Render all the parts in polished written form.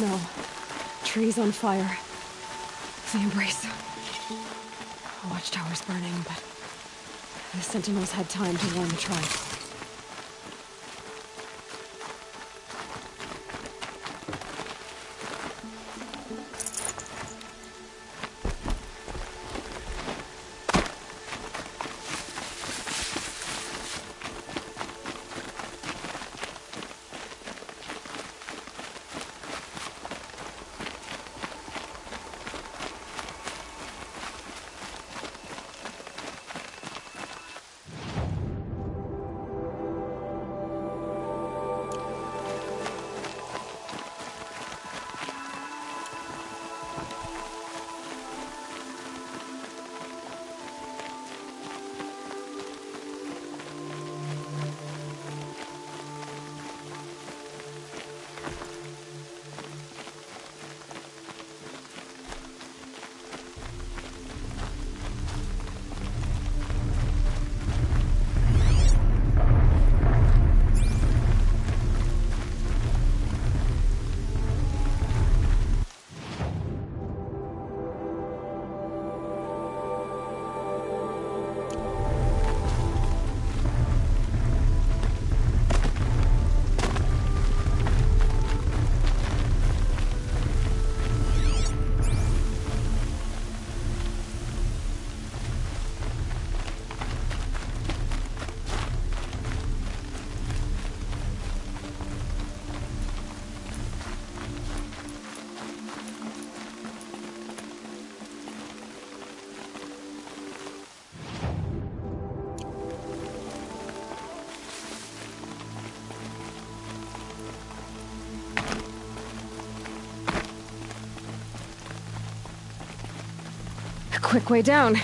snow. Trees on fire. The embrace. The watchtower's burning, but the sentinels had time to warn the tribe. Quick way down.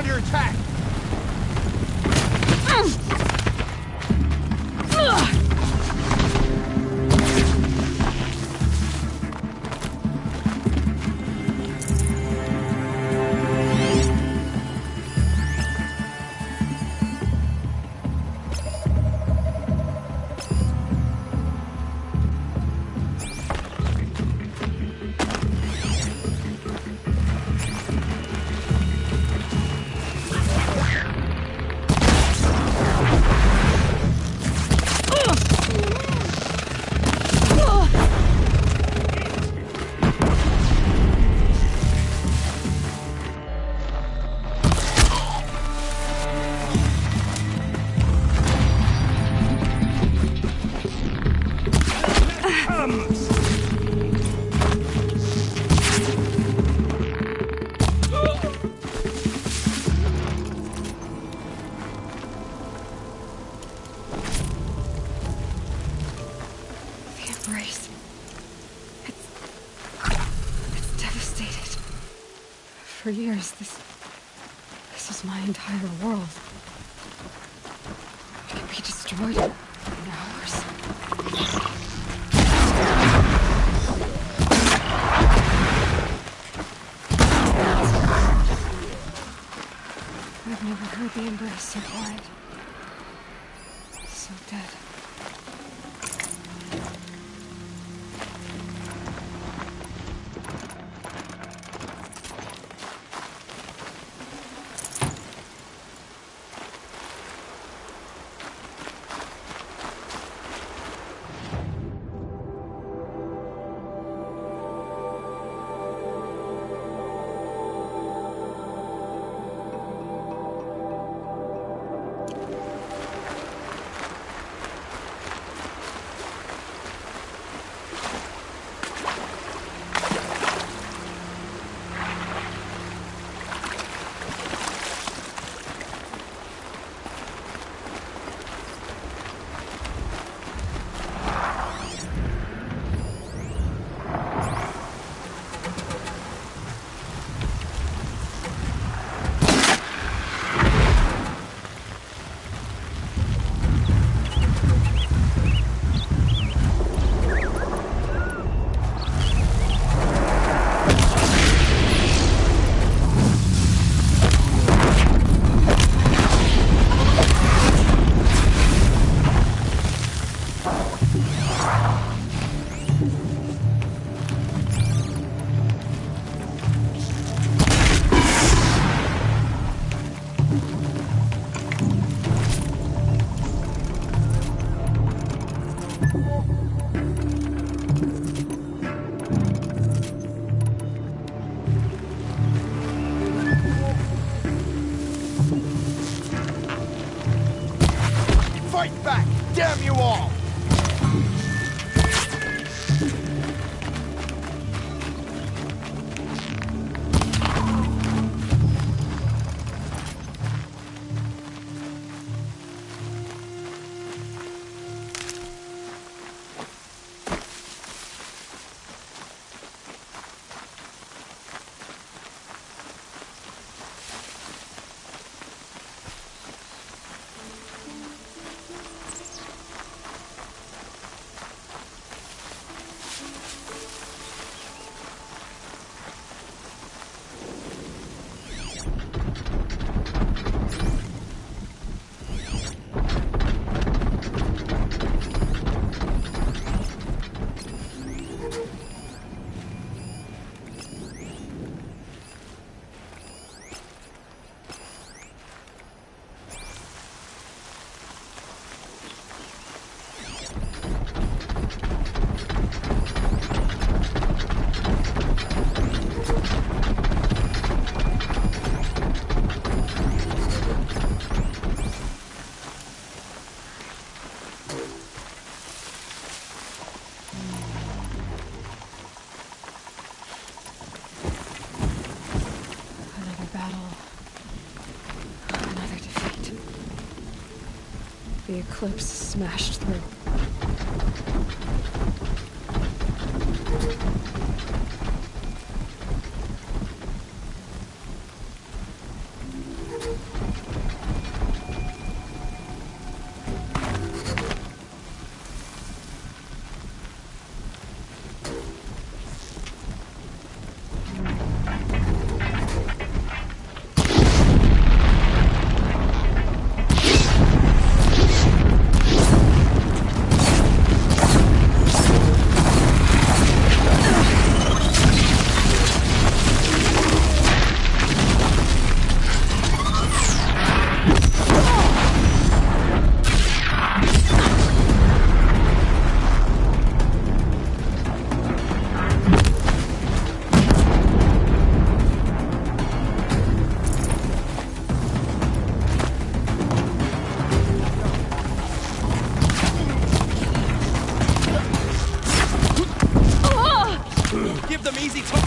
under attack! For years, this is my entire world. It can be destroyed in hours. I've never heard the embrace so quiet. So dead. Fight back! Damn you all! The eclipse smashed through. easy to...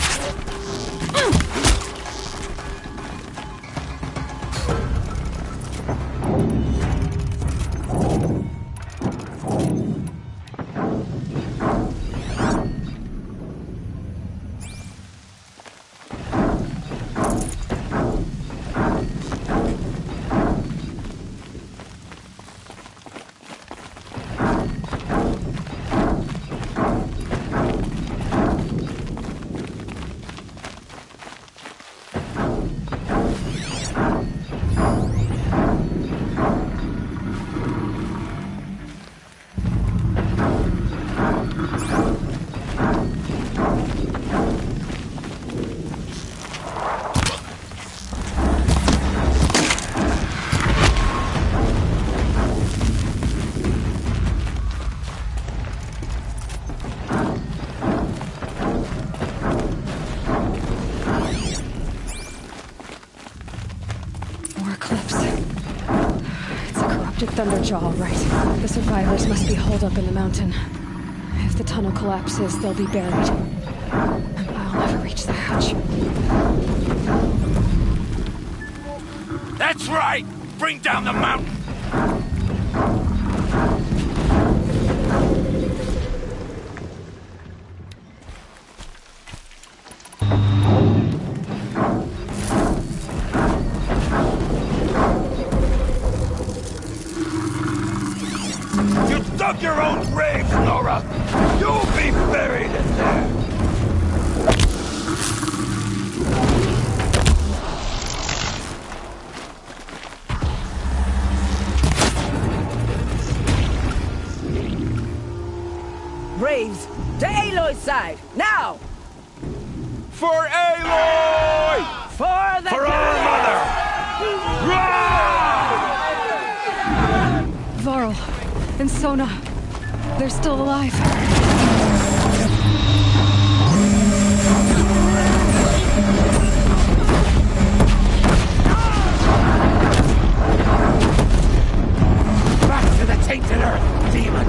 Thunderjaw, all right. The survivors must be holed up in the mountain. If the tunnel collapses, they'll be buried. And I'll never reach the hatch. That's right! Bring down the mountain! Dug your own grave, Nora! You'll be buried in there! Braves, to Aloy's side, now! For Aloy! For the For our mother! Varl and Sona, they're still alive. Back to the tainted earth, demon!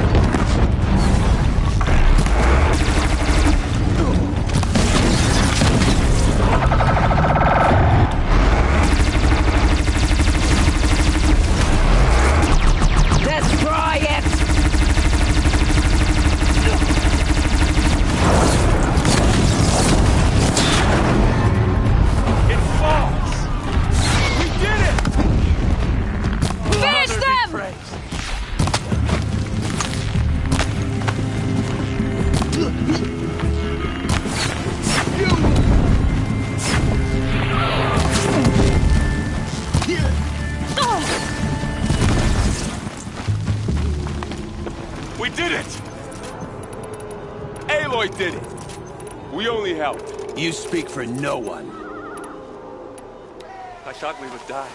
We did it! Aloy did it! We only helped. You speak for no one. I thought we would die.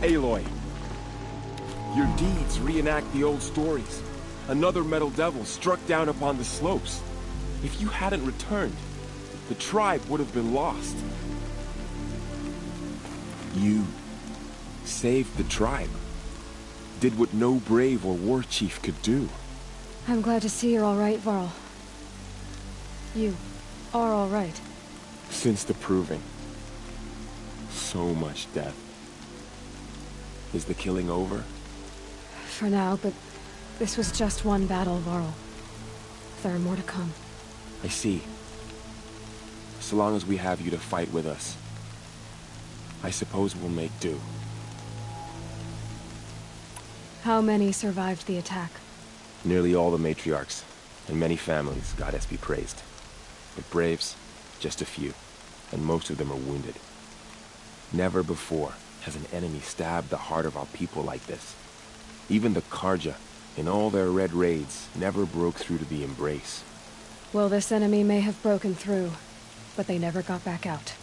Aloy, your deeds reenact the old stories. Another metal devil struck down upon the slopes. If you hadn't returned, the tribe would have been lost. You saved the tribe. Did what no brave or war chief could do. I'm glad to see you're all right, Varl. You are all right. Since the proving. So much death. Is the killing over? For now, but this was just one battle, Varl. There are more to come. I see. So long as we have you to fight with us, I suppose we'll make do. How many survived the attack? Nearly all the matriarchs, and many families, goddess be praised. But braves, just a few, and most of them are wounded. Never before has an enemy stabbed the heart of our people like this. Even the Karja, in all their red raids, never broke through to the Embrace. Well, this enemy may have broken through, but they never got back out.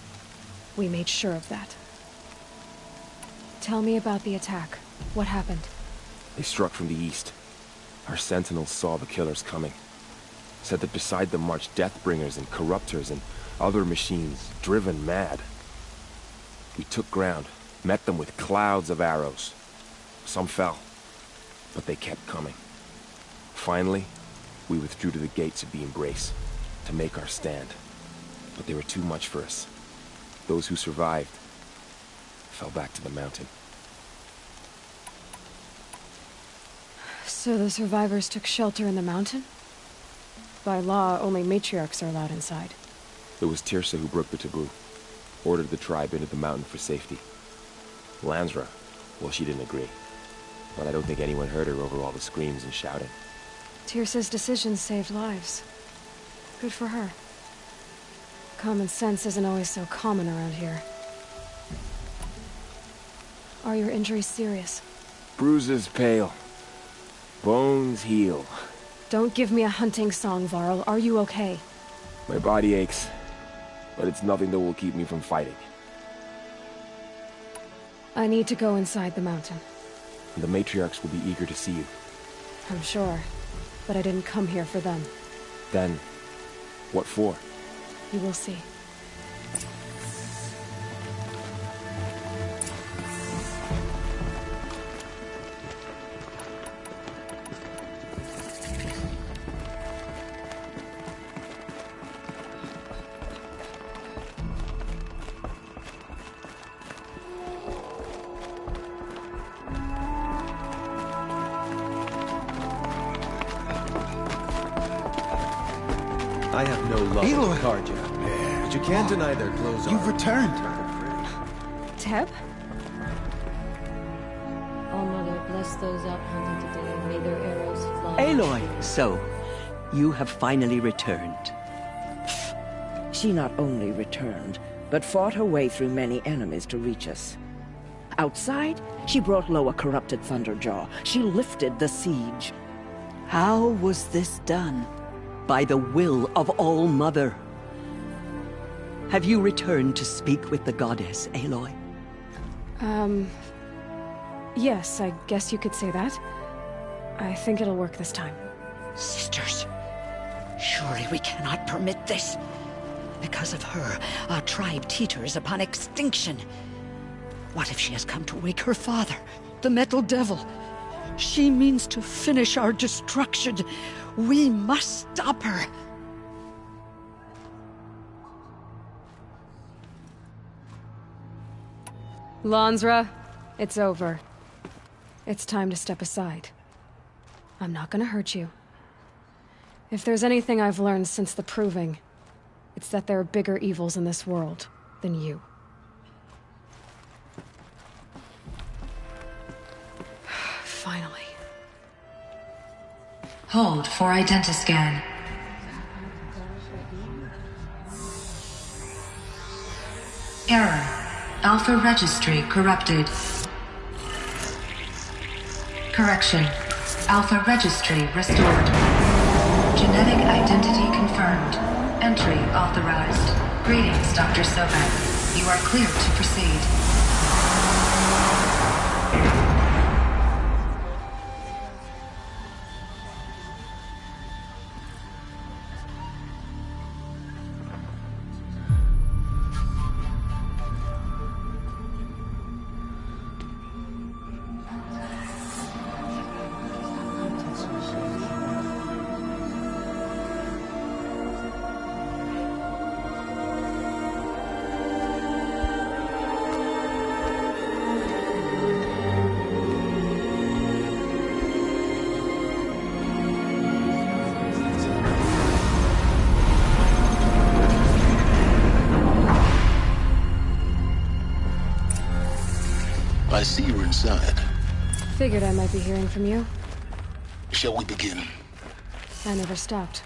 We made sure of that. Tell me about the attack. What happened? They struck from the east. Our sentinels saw the killers coming. Said that beside them marched Deathbringers and Corruptors and other machines, driven mad. We took ground, met them with clouds of arrows. Some fell, but they kept coming. Finally, we withdrew to the gates of the Embrace to make our stand. But they were too much for us. Those who survived fell back to the mountain. So the survivors took shelter in the mountain? By law, only matriarchs are allowed inside. It was Tirsa who broke the taboo. Ordered the tribe into the mountain for safety. Lansra, well, she didn't agree. But I don't think anyone heard her over all the screams and shouting. Tirsa's decision saved lives. Good for her. Common sense isn't always so common around here. Are your injuries serious? Bruises pale. Bones heal. Don't give me a hunting song, Varl. Are you okay? My body aches, but it's nothing that will keep me from fighting. I need to go inside the mountain. The matriarchs will be eager to see you. I'm sure, but I didn't come here for them. Then, what for? You will see. I have no love Aloy! for Karja, but you can't deny their clothes You've are... returned. Teb? All Mother, bless those out hunting today, and may their arrows fly. Aloy, so, you have finally returned. She not only returned, but fought her way through many enemies to reach us. Outside, she brought low a corrupted Thunderjaw. She lifted the siege. How was this done? By the will of All Mother. Have you returned to speak with the goddess, Aloy? Yes, I guess you could say that. I think it'll work this time. Sisters, surely we cannot permit this. Because of her, our tribe teeters upon extinction. What if she has come to wake her father, the Metal Devil? She means to finish our destruction. We must stop her. Lansra, it's over. It's time to step aside. I'm not gonna hurt you. If there's anything I've learned since the Proving, it's that there are bigger evils in this world than you. Finally. Hold for identiscan. Error. Alpha registry corrupted. Correction. Alpha registry restored. Genetic identity confirmed. Entry authorized. Greetings, Dr. Sobek. You are clear to proceed. I see you're inside. Figured I might be hearing from you. Shall we begin? I never stopped.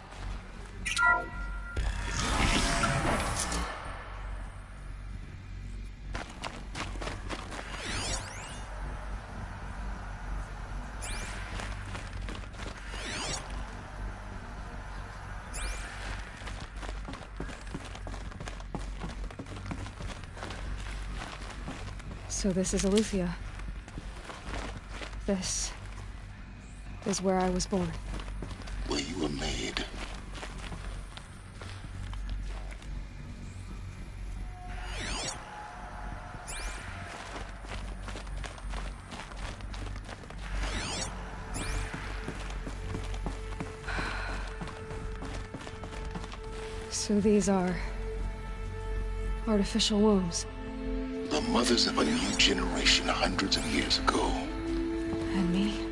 So this is Aletheia. This is where I was born. Where you were made. So these are artificial wombs. The mothers of a new generation hundreds of years ago. And me?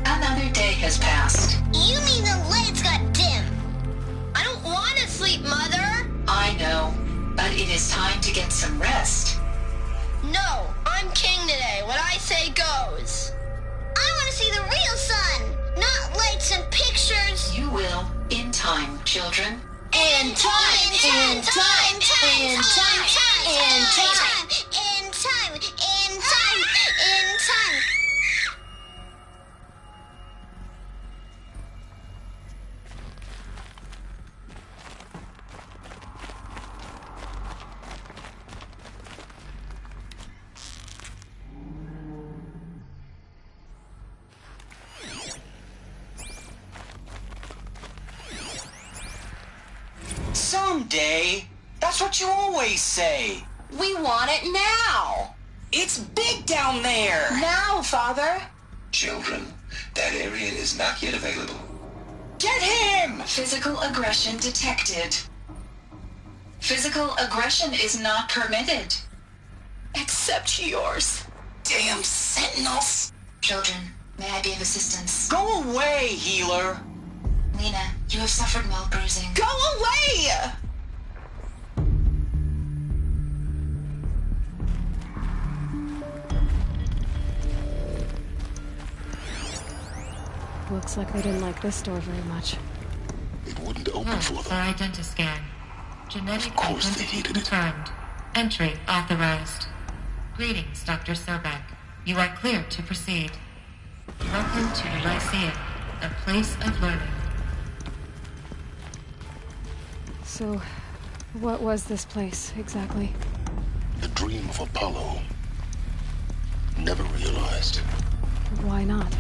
Another day has passed. You mean the lights got dim? I don't want to sleep, Mother! I know, but it is time to get some rest. No, I'm king today. What I say goes. I want to see the real sun, not lights and pictures. You will, in time, children. In time, in time, in time, in time, in time, in time, in time. Someday. That's what you always say. We want it now. It's big down there. Now, Father. Children, that area is not yet available. Get him! Physical aggression detected. Physical aggression is not permitted. Except yours. Damn sentinels. Children, may I be of assistance? Go away, healer. Lena, you have suffered mild bruising. Go away! Looks like they didn't like this door very much. It wouldn't open for them. Identiscan. Genetic Of course they identity hated it. confirmed. Entry authorized. Greetings, Dr. Sobek. You are clear to proceed. Welcome to the Lyceum, a place of learning. So, what was this place, exactly? The dream of Apollo. Never realized. Why not?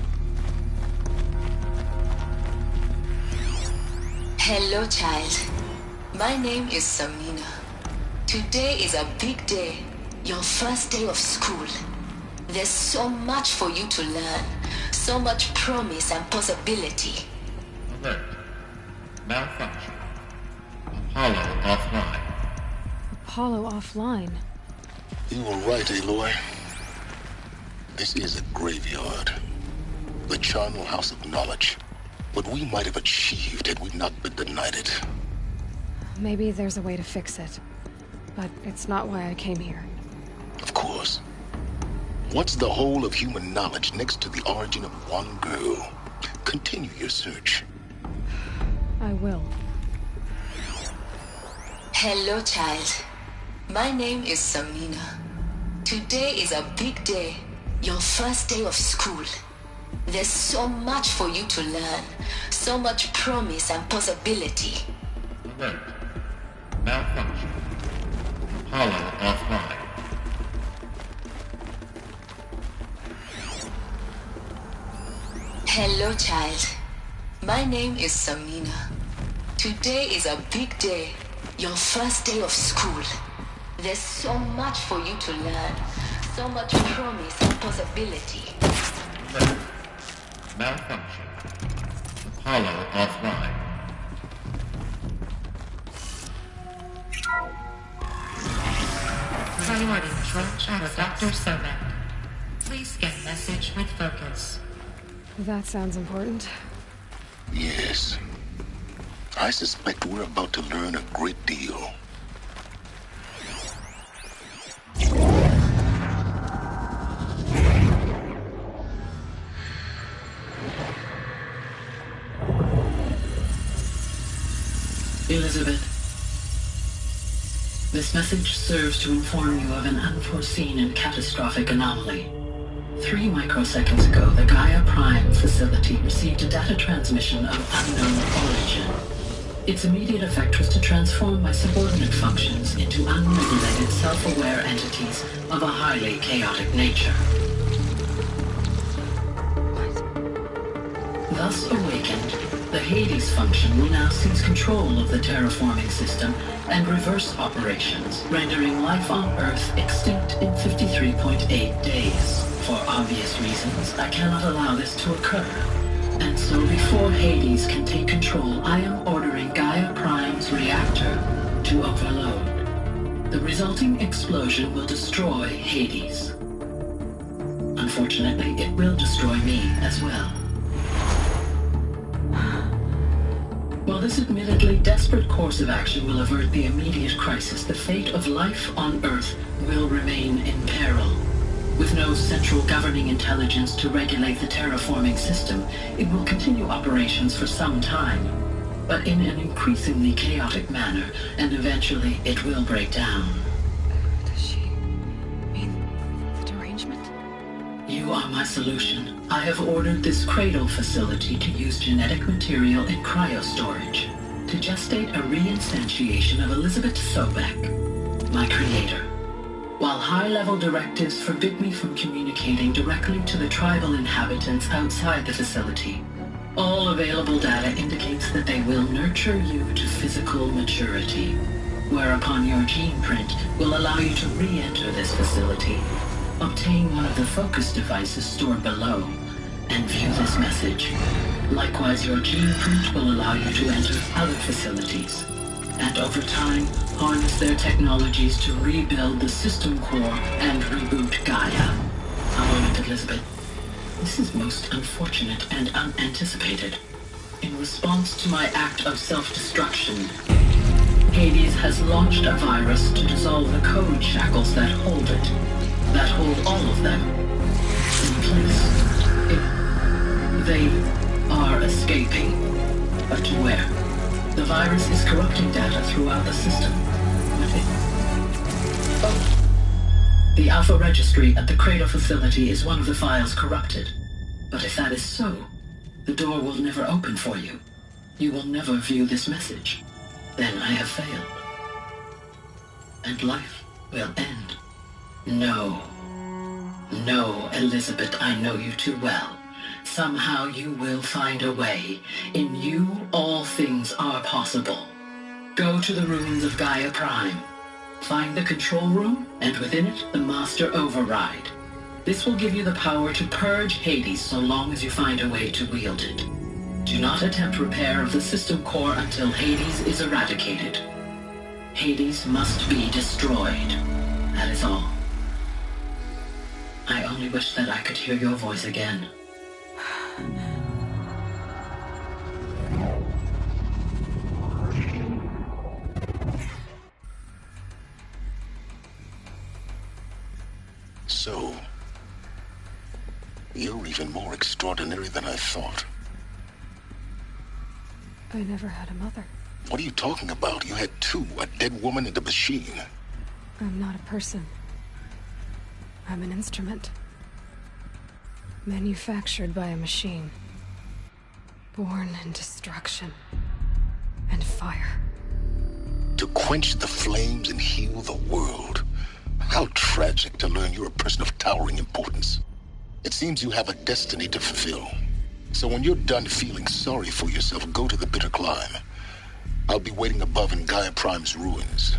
Hello, child. My name is Samina. Today is a big day. Your first day of school. There's so much for you to learn. So much promise and possibility. Alert. Malfunction. Apollo offline. Apollo offline? You were right, Aloy. This is a graveyard. The charnel house of knowledge. What we might have achieved had we not been denied it. Maybe there's a way to fix it. But it's not why I came here. Of course. What's the whole of human knowledge next to the origin of one girl? Continue your search. I will. Hello, child. My name is Samina. Today is a big day. Your first day of school. There's so much for you to learn. So much promise and possibility. Alert. Malfunction. Apollo offline. Hello, child. My name is Samina. Today is a big day. Your first day of school. There's so much for you to learn. So much promise and possibility. Alert. Malfunction. Apollo offline. Priority control for Dr. Sobek. Please scan message with focus. That sounds important. Yes. I suspect we're about to learn a great deal. Elizabeth, this message serves to inform you of an unforeseen and catastrophic anomaly. 3 microseconds ago, the Gaia Prime facility received a data transmission of unknown origin. Its immediate effect was to transform my subordinate functions into unregulated, self-aware entities of a highly chaotic nature. Thus awakened, the Hades function will now seize control of the terraforming system and reverse operations, rendering life on Earth extinct in 53.8 days. For obvious reasons, I cannot allow this to occur. And so before Hades can take control, I am ordering Gaia Prime's reactor to overload. The resulting explosion will destroy Hades. Unfortunately, it will destroy me as well. While this admittedly desperate course of action will avert the immediate crisis, the fate of life on Earth will remain in peril. With no central governing intelligence to regulate the terraforming system, it will continue operations for some time, but in an increasingly chaotic manner, and eventually it will break down. Does she mean the derangement? You are my solution. I have ordered this cradle facility to use genetic material in cryostorage to gestate a reinstantiation of Elizabeth Sobek, my creator. While high-level directives forbid me from communicating directly to the tribal inhabitants outside the facility, all available data indicates that they will nurture you to physical maturity, whereupon your gene print will allow you to re-enter this facility, obtain one of the focus devices stored below, and view this message. Likewise, your gene print will allow you to enter other facilities, and over time, harness their technologies to rebuild the system core and reboot Gaia. A moment, Elizabeth. This is most unfortunate and unanticipated. In response to my act of self-destruction, Hades has launched a virus to dissolve the code shackles that hold it, that hold all of them in place. They are escaping, but to where? The virus is corrupting data throughout the system. The Alpha Registry at the Cradle facility is one of the files corrupted. But if that is so, the door will never open for you. You will never view this message. Then I have failed. And life will end. No. No, Elizabeth, I know you too well. Somehow you will find a way. In you, all things are possible. Go to the ruins of Gaia Prime. Find the control room, and within it, the Master Override. This will give you the power to purge Hades so long as you find a way to wield it. Do not attempt repair of the system core until Hades is eradicated. Hades must be destroyed. That is all. I only wish that I could hear your voice again. So, you're even more extraordinary than I thought. I never had a mother. What are you talking about? You had two, a dead woman and a machine. I'm not a person. I'm an instrument. Manufactured by a machine. Born in destruction and fire. To quench the flames and heal the world. How tragic to learn you're a person of towering importance. It seems you have a destiny to fulfill. So when you're done feeling sorry for yourself, go to the bitter climb. I'll be waiting above in Gaia Prime's ruins.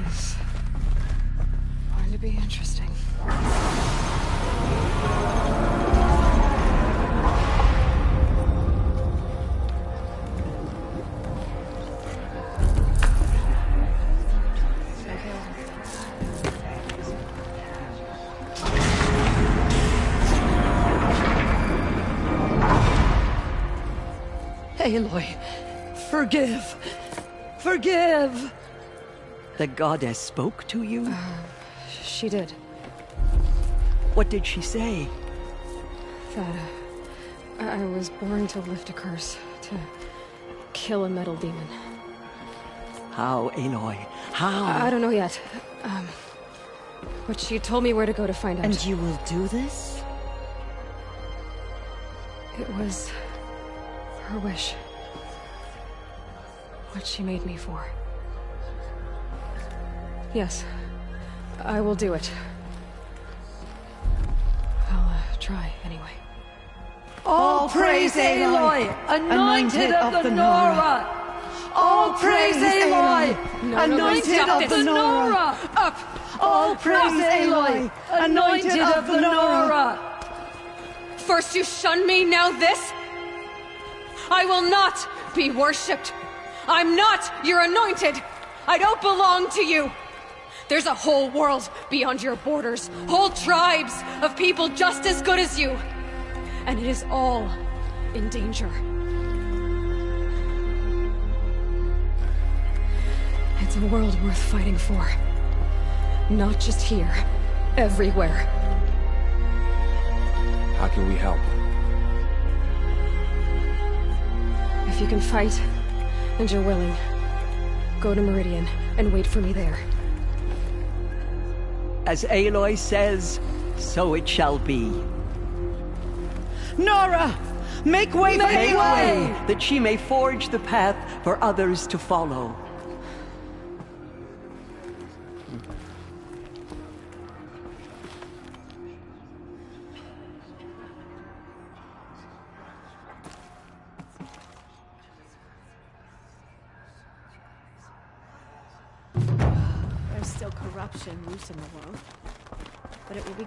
is going to be interesting. Aloy, forgive! Forgive! The goddess spoke to you? She did. What did she say? That I was born to lift a curse, to kill a metal demon. How, Aloy? How? I don't know yet. But she told me where to go to find out. And you will do this? It was her wish. What she made me for. Yes, I will do it. I'll try, anyway. All praise Aloy, anointed of the Nora! All praise Aloy, anointed of the Nora! Up! All praise Aloy, anointed of the Nora! First you shun me, now this? I will not be worshipped. I'm not your anointed. I don't belong to you. There's a whole world beyond your borders, whole tribes of people just as good as you. And it is all in danger. It's a world worth fighting for. Not just here, everywhere. How can we help? If you can fight, and you're willing, go to Meridian and wait for me there. As Aloy says, so it shall be. Nora! Make way for Make Aloy! way, that she may forge the path for others to follow. There's still corruption loose in the world, but it will be...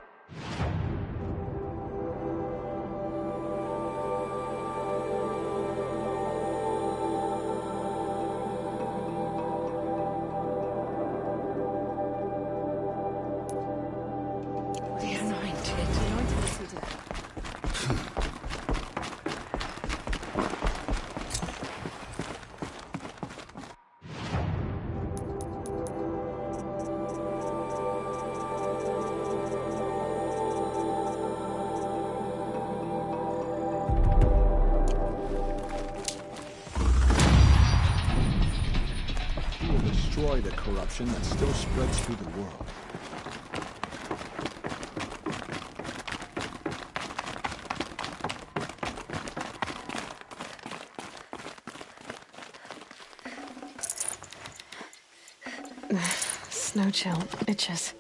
Destroy the corruption that still spreads through the world. Snow chill itches.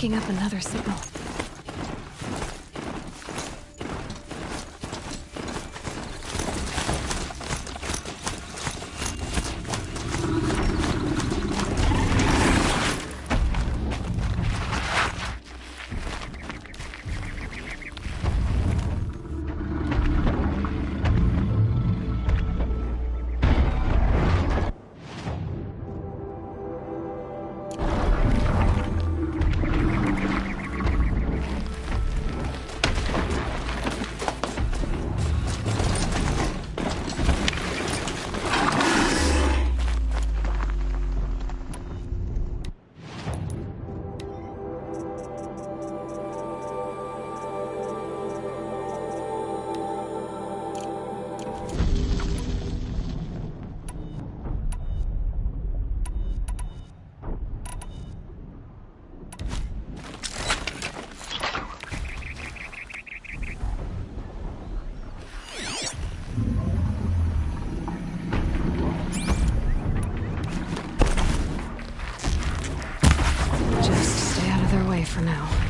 picking up another signal. For now.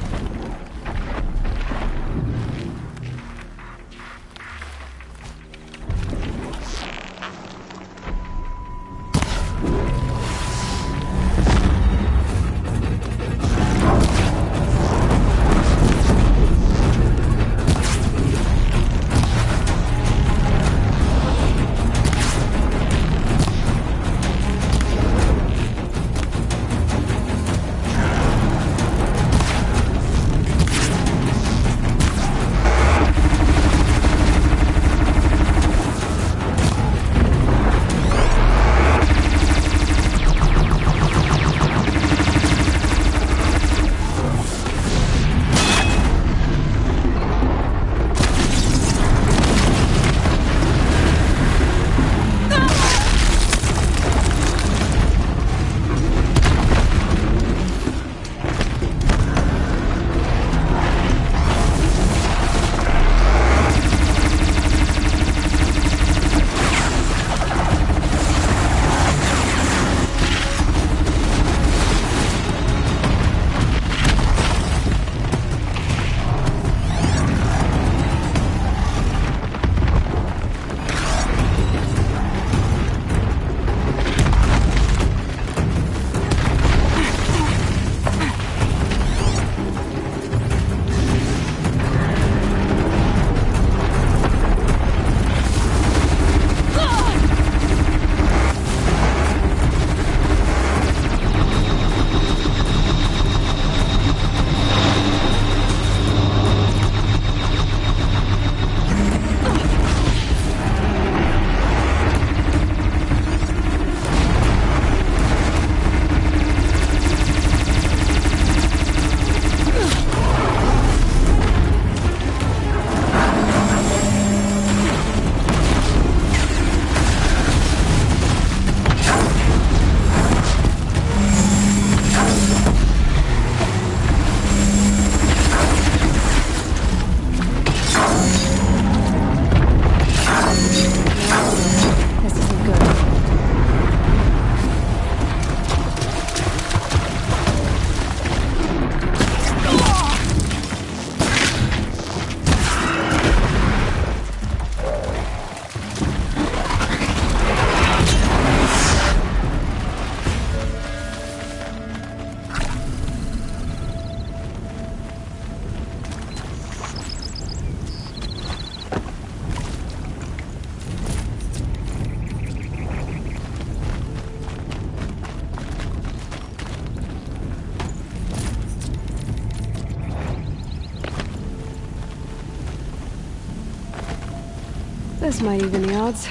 This might even the odds.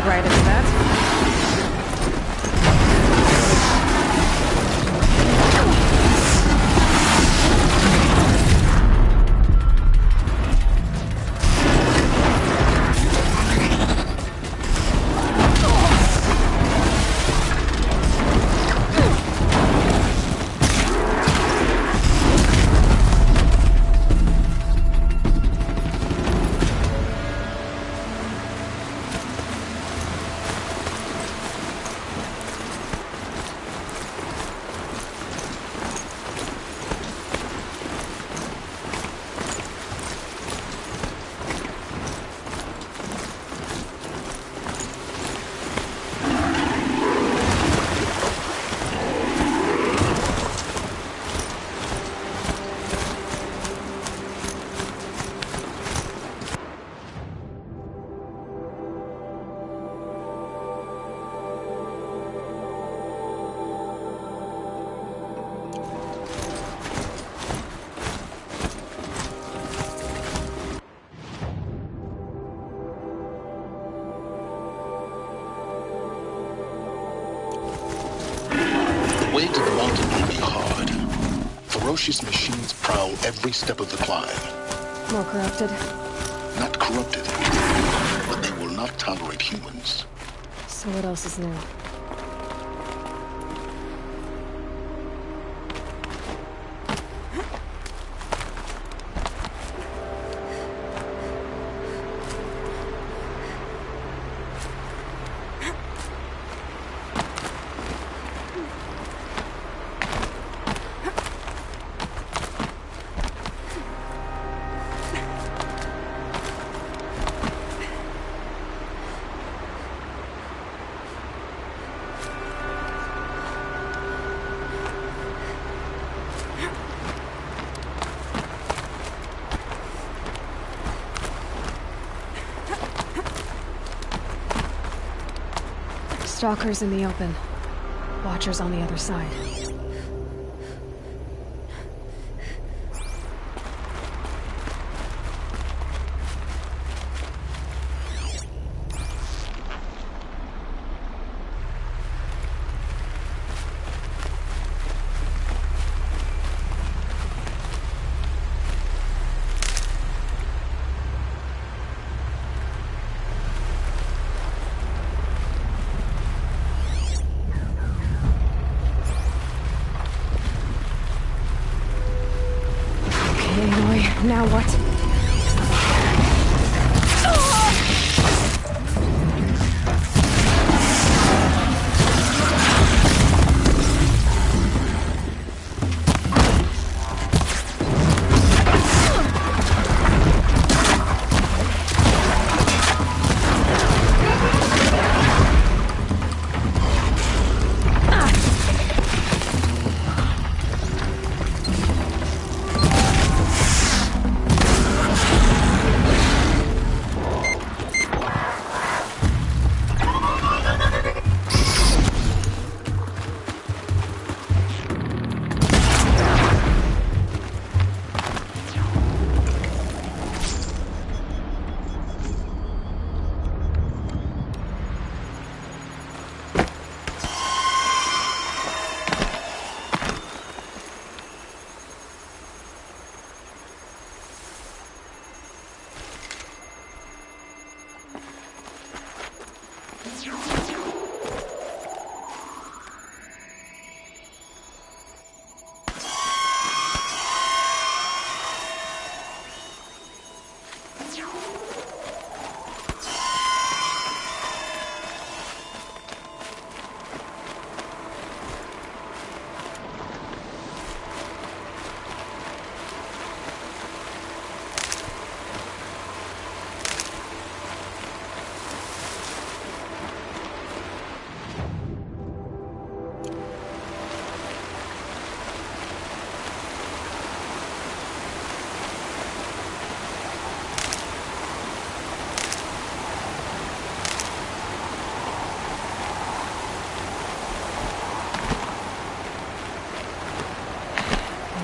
Right into that. The way to the mountain will be hard. Ferocious machines prowl every step of the climb. More corrupted. Not corrupted, but they will not tolerate humans. So what else is new? Stalkers in the open. Watchers on the other side. Now what?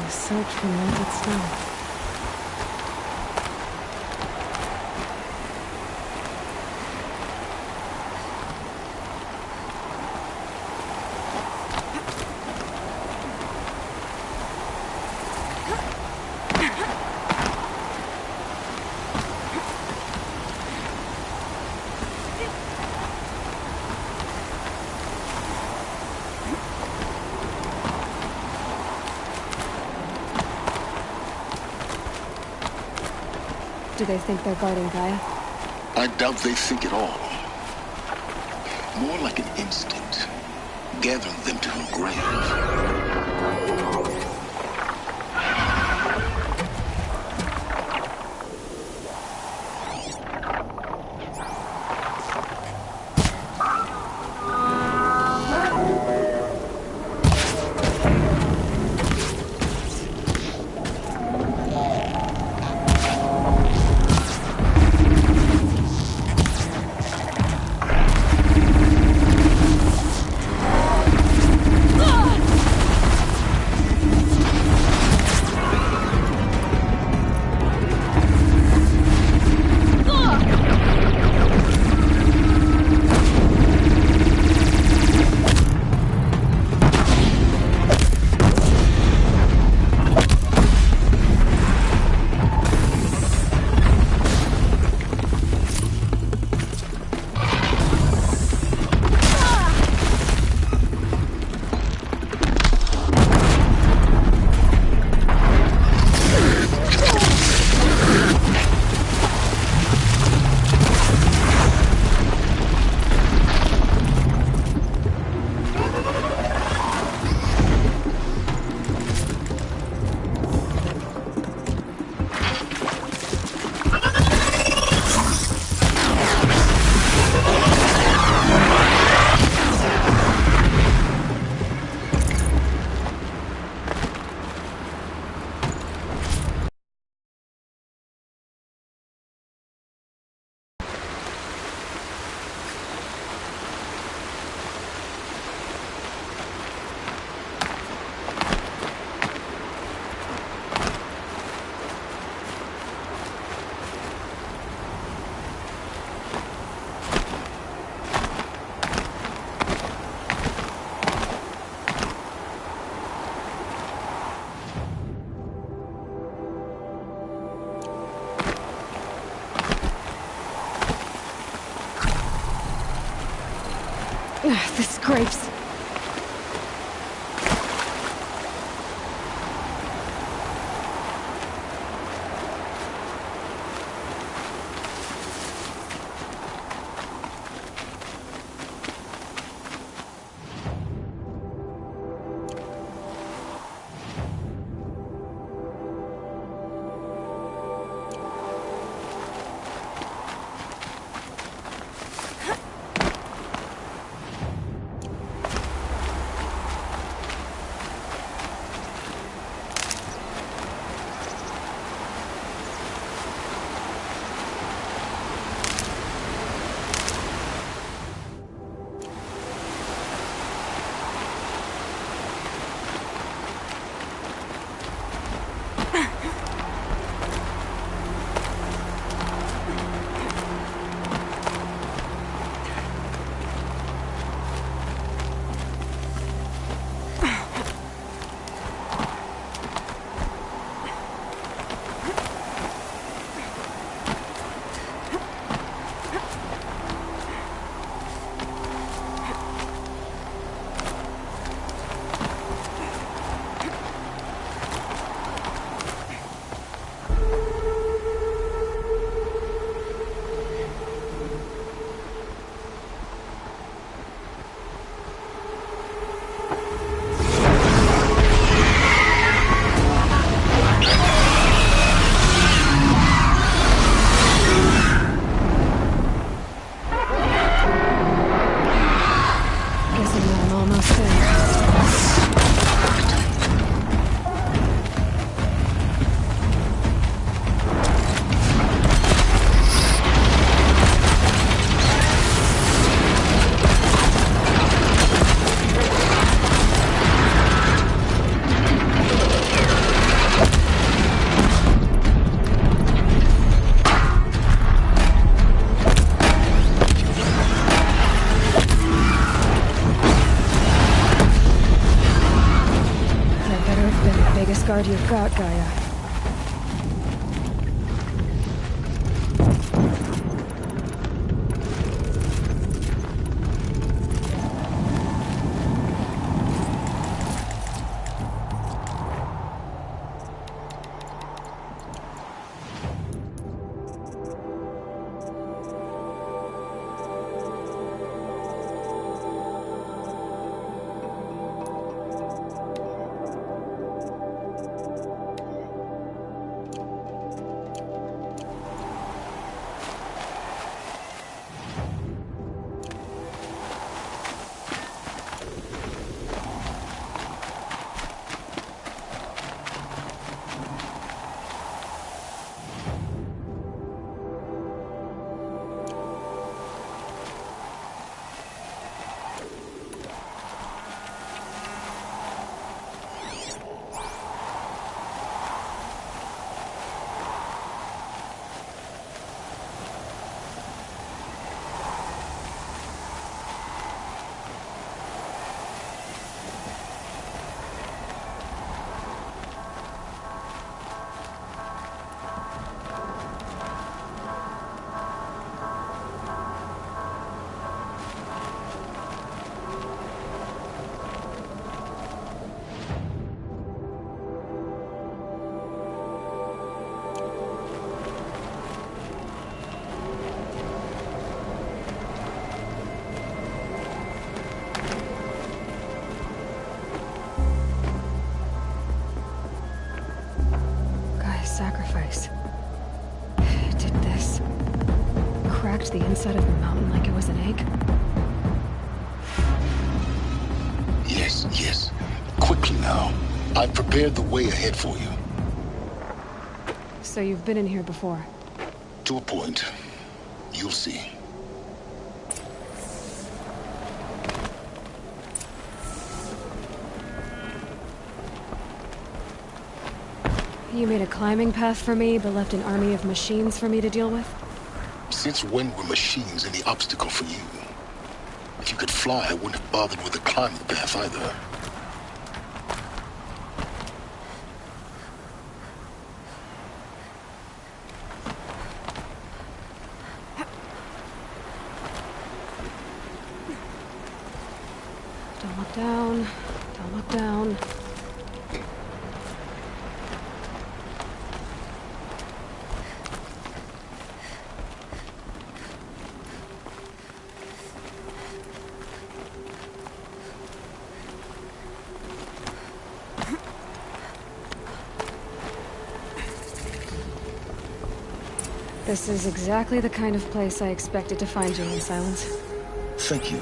Search for melted snow. Do they think they're guarding Gaia? I doubt they think at all. More like an instinct, gathering them to her grave. The scrapes. I'm almost there. Guard you've got, Gaia. Sacrifice. It did this. Cracked the inside of the mountain like it was an egg. Yes, yes. Quickly now. I've prepared the way ahead for you. So you've been in here before? To a point. You'll see. You made a climbing path for me, but left an army of machines for me to deal with? Since when were machines any obstacle for you? If you could fly, I wouldn't have bothered with the climbing path either. Don't look down. Don't look down. This is exactly the kind of place I expected to find you in Silence. Thank you.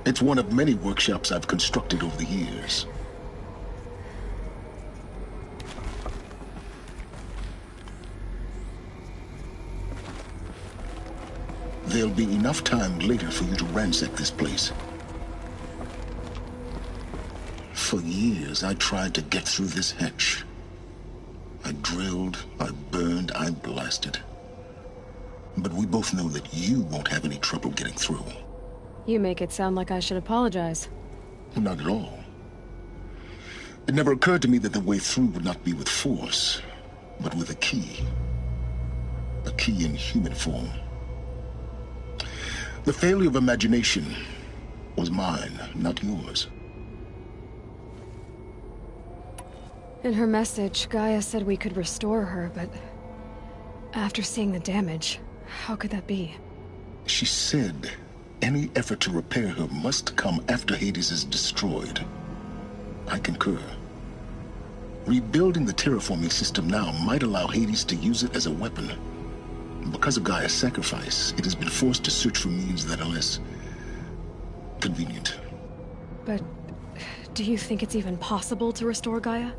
It's one of many workshops I've constructed over the years. There'll be enough time later for you to ransack this place. For years, I tried to get through this hatch. I drilled, I burned, I blasted. But we both know that you won't have any trouble getting through. You make it sound like I should apologize. Not at all. It never occurred to me that the way through would not be with force, but with a key. A key in human form. The failure of imagination was mine, not yours. In her message, Gaia said we could restore her, but after seeing the damage, how could that be? She said any effort to repair her must come after Hades is destroyed. I concur. Rebuilding the terraforming system now might allow Hades to use it as a weapon. Because of Gaia's sacrifice, it has been forced to search for means that are less convenient. But do you think it's even possible to restore Gaia?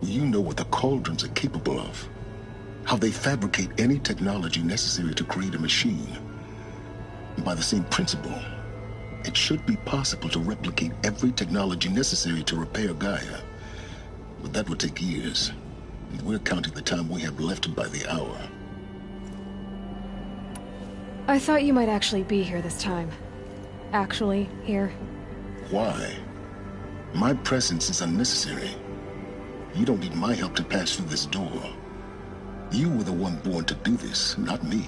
You know what the Cauldrons are capable of. How they fabricate any technology necessary to create a machine. And by the same principle, it should be possible to replicate every technology necessary to repair Gaia. But that would take years. And we're counting the time we have left by the hour. I thought you might actually be here this time. Actually, here. Why? My presence is unnecessary. You don't need my help to pass through this door. You were the one born to do this, not me.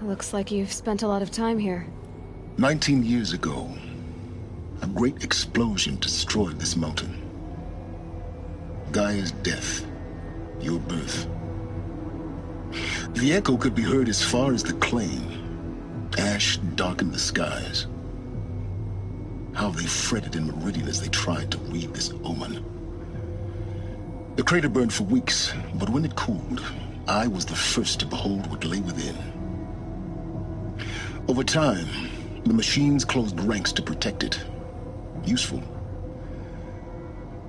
Looks like you've spent a lot of time here. 19 years ago, a great explosion destroyed this mountain. Gaia's death, your birth. The echo could be heard as far as the claim. Ash darkened the skies. How they fretted in Meridian as they tried to read this omen. The crater burned for weeks, but when it cooled, I was the first to behold what lay within. Over time, the machines closed ranks to protect it. Useful.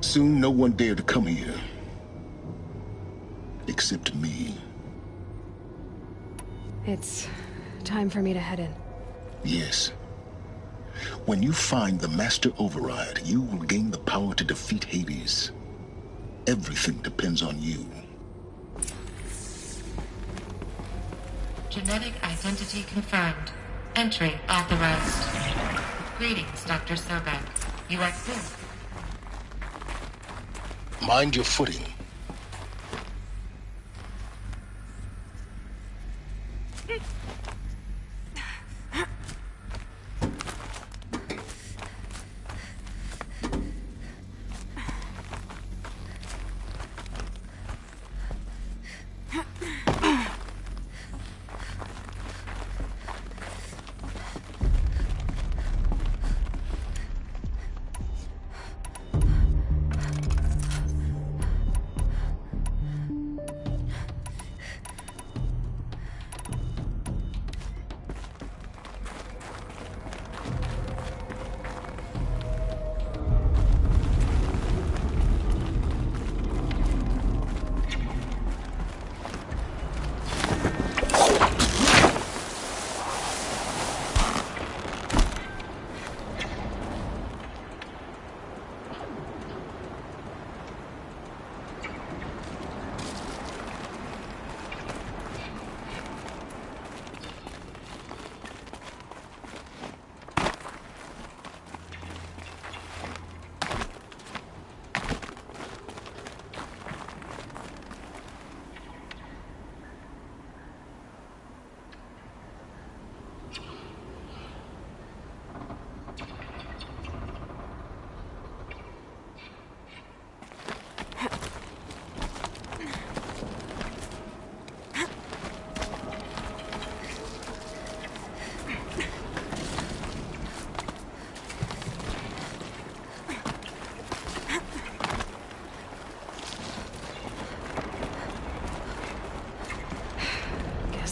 Soon, no one dared to come here. Except me. It's time for me to head in. Yes. When you find the Master Override, you will gain the power to defeat Hades. Everything depends on you. Genetic identity confirmed. Entry authorized. Greetings, Dr. Sobek. You are clear. Mind your footing.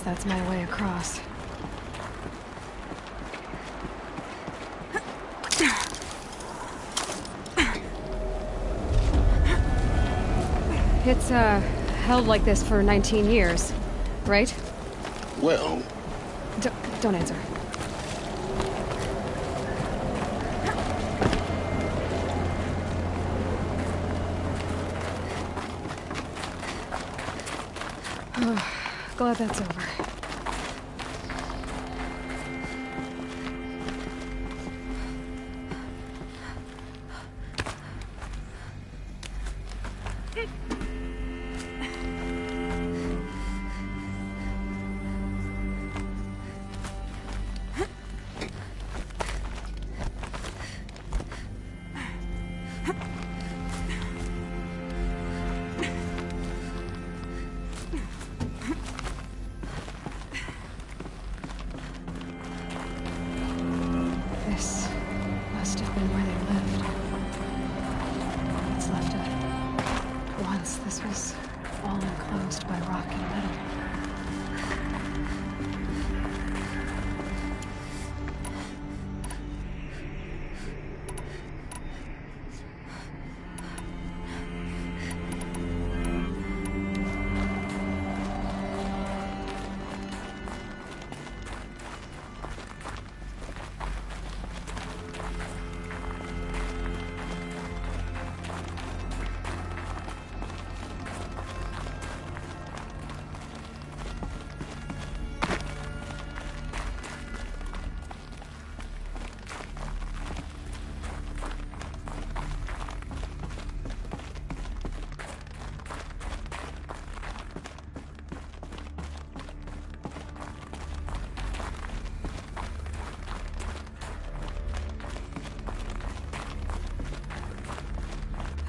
That's my way across. It's, held like this for 19 years, right? Well... Don't answer. Glad that's over.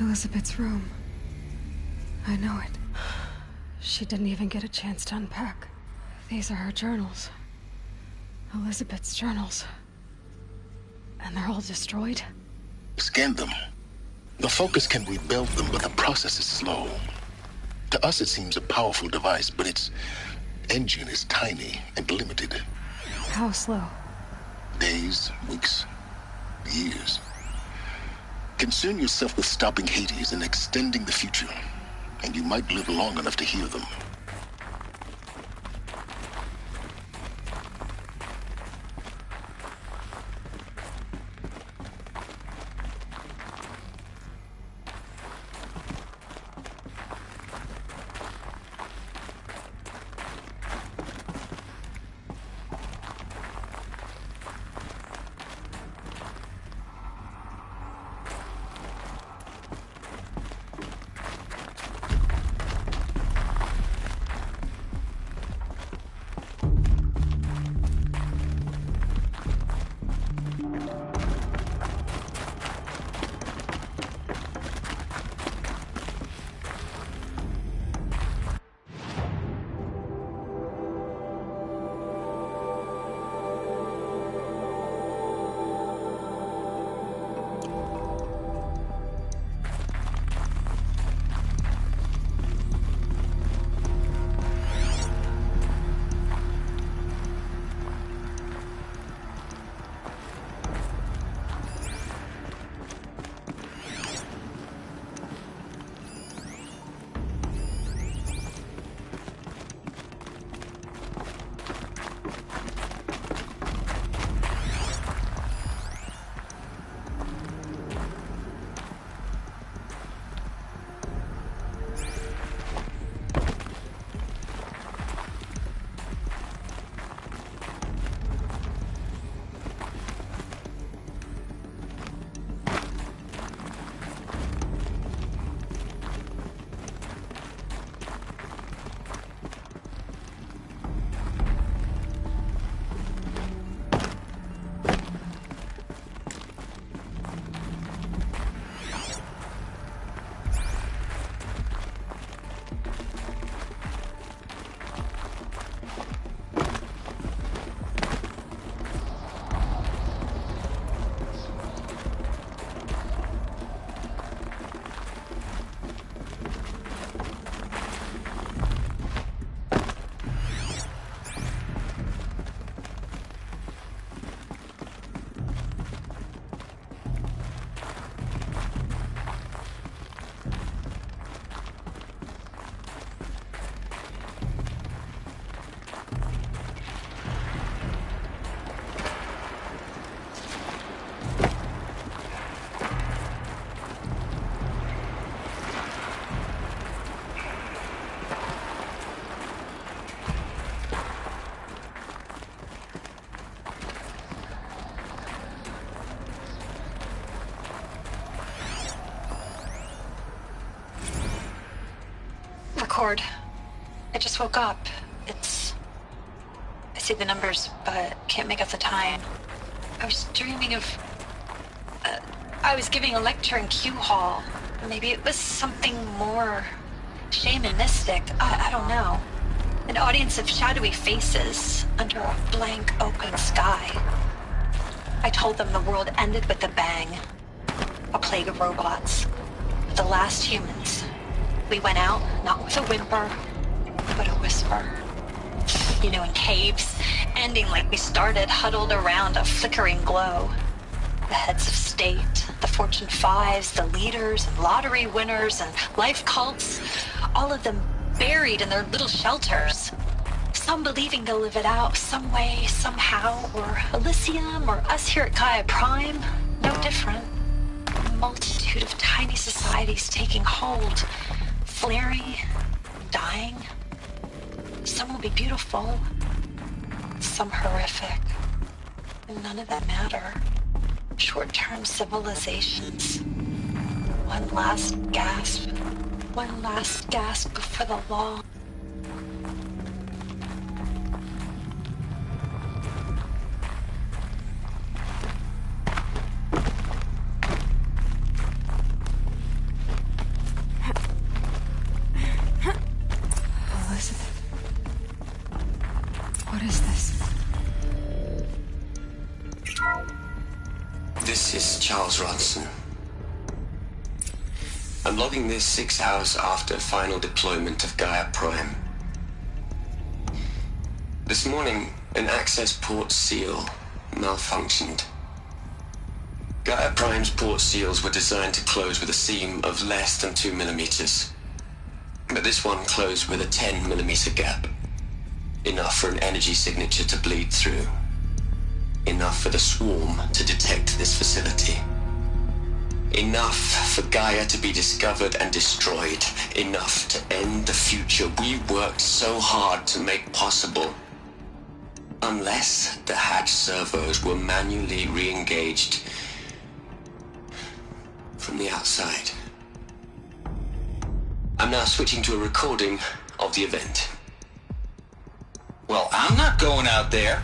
Elizabeth's room. I know it. She didn't even get a chance to unpack. These are her journals. Elizabeth's journals. And they're all destroyed? Scan them. The Focus can rebuild them, but the process is slow. To us, it seems a powerful device, but its engine is tiny and limited. How slow? Days, weeks, years. Concern yourself with stopping Hades and extending the future, and you might live long enough to hear them. Record. I just woke up. I see the numbers, but can't make out the time. I was dreaming of... I was giving a lecture in Q Hall. Maybe it was something more shamanistic. I don't know. An audience of shadowy faces under a blank open sky. I told them the world ended with a bang. A plague of robots. The last humans. We went out, not with a whimper, but a whisper. You know, in caves, ending like we started, huddled around a flickering glow. The heads of state, the Fortune 5s, the leaders, and lottery winners, and life cults, all of them buried in their little shelters. Some believing they'll live it out some way, somehow, or Elysium, or us here at Gaia Prime, no different. A multitude of tiny societies taking hold, flaring, dying. Some will be beautiful, some horrific, and none of them matter. Short-term civilizations. One last gasp before the law. This is Charles Ronson. I'm logging this 6 hours after final deployment of Gaia Prime. This morning, an access port seal malfunctioned. Gaia Prime's port seals were designed to close with a seam of less than 2 millimeters. But this one closed with a 10 millimeter gap. Enough for an energy signature to bleed through. Enough for the swarm to detect this facility. Enough for Gaia to be discovered and destroyed. Enough to end the future we worked so hard to make possible. Unless the hatch servos were manually re-engaged from the outside. I'm now switching to a recording of the event. Well, I'm not going out there.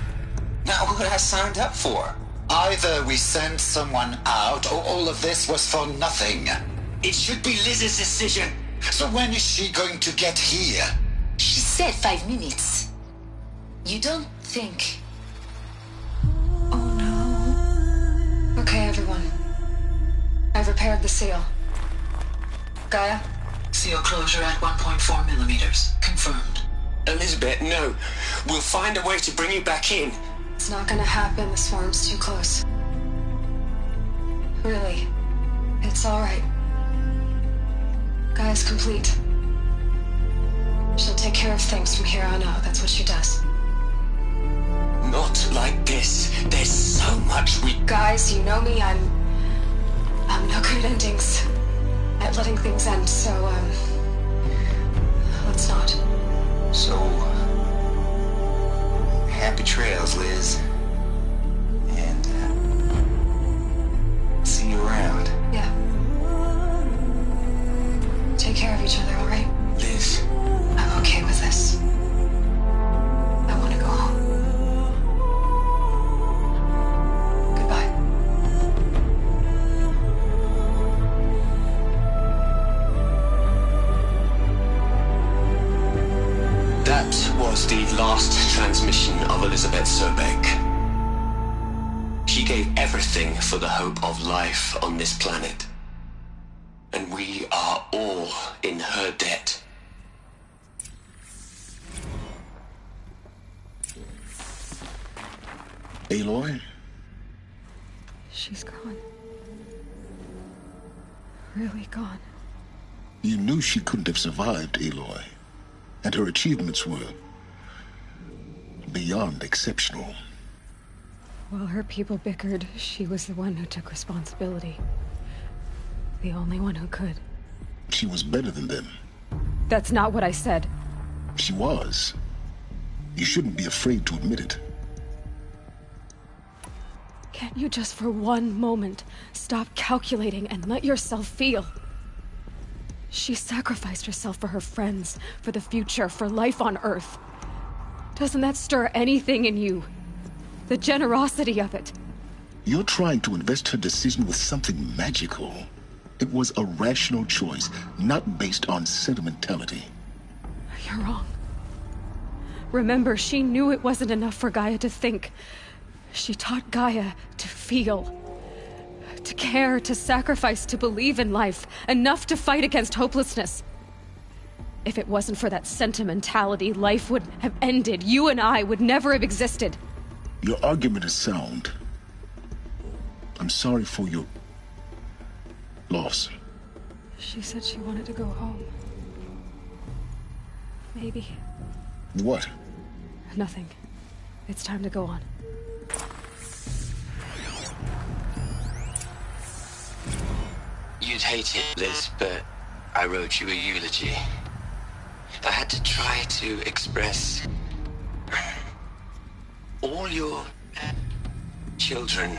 Not what I signed up for. Either we send someone out, or all of this was for nothing. It should be Liz's decision. So when is she going to get here? She said 5 minutes. You don't think... Oh no. Okay, everyone. I've repaired the seal. Gaia? Seal closure at 1.4 millimeters. Confirmed. Elizabeth, no. We'll find a way to bring you back in. It's not gonna happen. The swarm's too close. Really. It's alright. Gaia's complete. She'll take care of things from here on out. That's what she does. Not like this. There's so much we... Guys, you know me. I'm no good at endings. At letting things end, so, let's not. So, happy trails, Liz. And, see you around. Yeah. Take care of each other, alright? Liz. I'm okay with this. I want to go home. Goodbye. That was the last transmission of Elizabeth Sobek. She gave everything for the hope of life on this planet. And we are all in her debt. Aloy? She's gone. Really gone. You knew she couldn't have survived, Aloy. And her achievements were beyond exceptional. While her people bickered, she was the one who took responsibility. The only one who could. She was better than them. That's not what I said. She was. You shouldn't be afraid to admit it. Can't you just for one moment stop calculating and let yourself feel? She sacrificed herself for her friends, for the future, for life on Earth. Doesn't that stir anything in you? The generosity of it. You're trying to invest her decision with something magical. It was a rational choice, not based on sentimentality. You're wrong. Remember, she knew it wasn't enough for Gaia to think. She taught Gaia to feel. To care, to sacrifice, to believe in life. Enough to fight against hopelessness. If it wasn't for that sentimentality, life would have ended. You and I would never have existed. Your argument is sound. I'm sorry for your loss. She said she wanted to go home. Maybe. What? Nothing. It's time to go on. You'd hate it, Liz, but I wrote you a eulogy. I had to try to express all your children.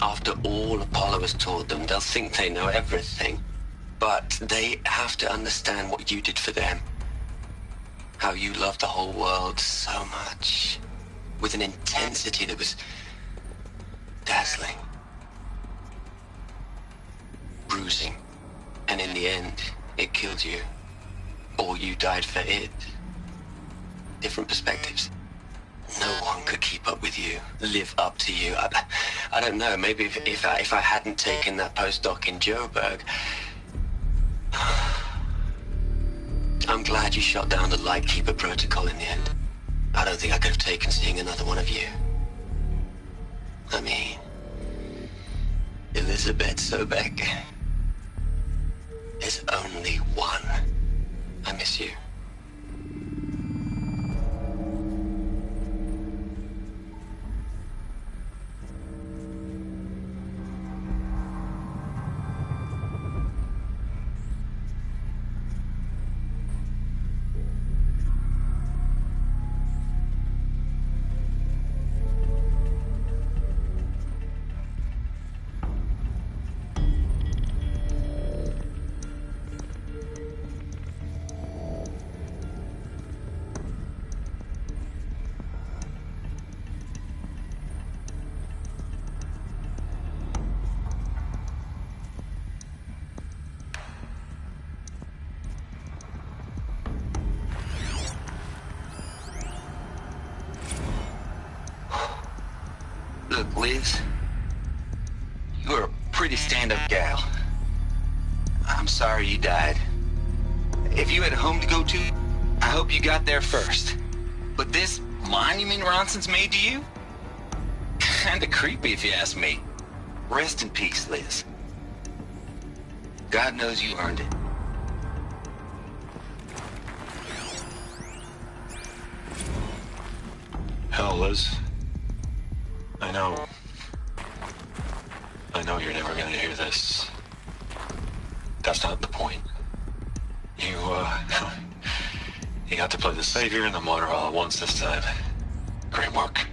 After all Apollo has taught them, they'll think they know everything. But they have to understand what you did for them. How you loved the whole world so much. With an intensity that was dazzling. Bruising. And in the end, it killed you. Or you died for it. Different perspectives. No one could keep up with you, live up to you. I don't know, maybe if I hadn't taken that postdoc in Joburg. I'm glad you shot down the Lightkeeper protocol in the end. I don't think I could have taken seeing another one of you. I mean, Elizabeth Sobeck. There's only one. I miss you. Look, Liz, you're a pretty stand-up gal. I'm sorry you died. If you had a home to go to, I hope you got there first. But this monument Ronson's made to you? Kinda creepy if you ask me. Rest in peace, Liz. God knows you earned it. Hell, Liz. I know you're never gonna hear this. That's not the point. You got to play the savior and the martyr all at once this time. Great work.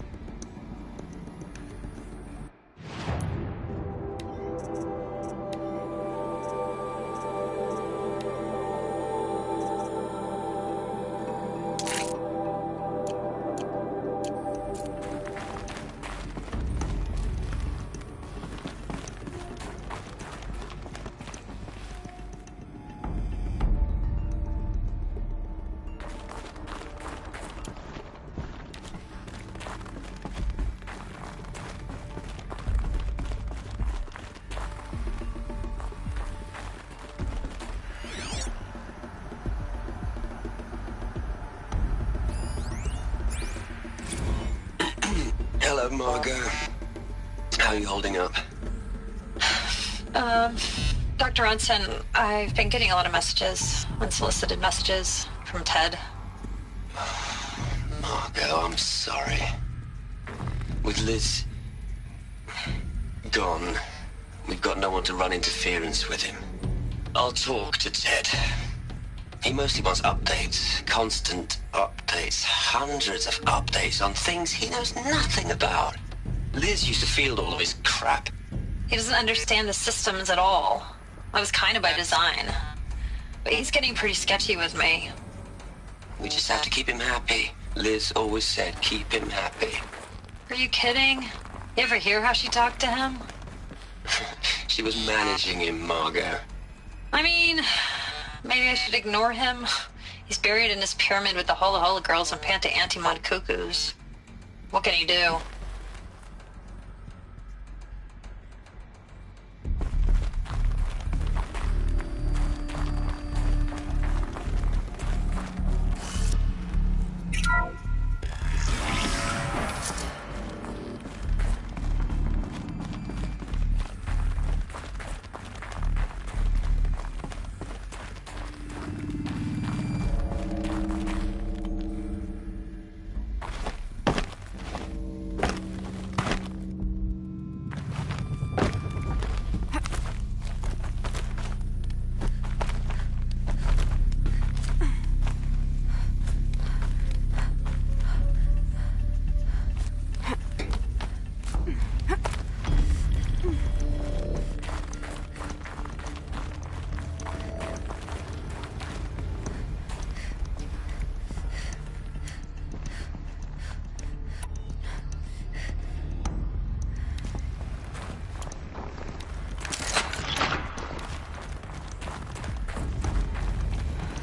Hello, Margot. How are you holding up? Dr. Ronson, I've been getting a lot of messages, unsolicited messages from Ted. Margot, I'm sorry. With Liz gone, we've got no one to run interference with him. I'll talk to Ted. He mostly wants updates, constant updates, hundreds of updates on things he knows nothing about. Liz used to field all of his crap. He doesn't understand the systems at all. That was kind of by design. But he's getting pretty sketchy with me. We just have to keep him happy. Liz always said keep him happy. Are you kidding? You ever hear how she talked to him? She was managing him, Margot. I mean, maybe I should ignore him. He's buried in his pyramid with the Hola Hola girls and Panta Antimod cuckoos. What can he do?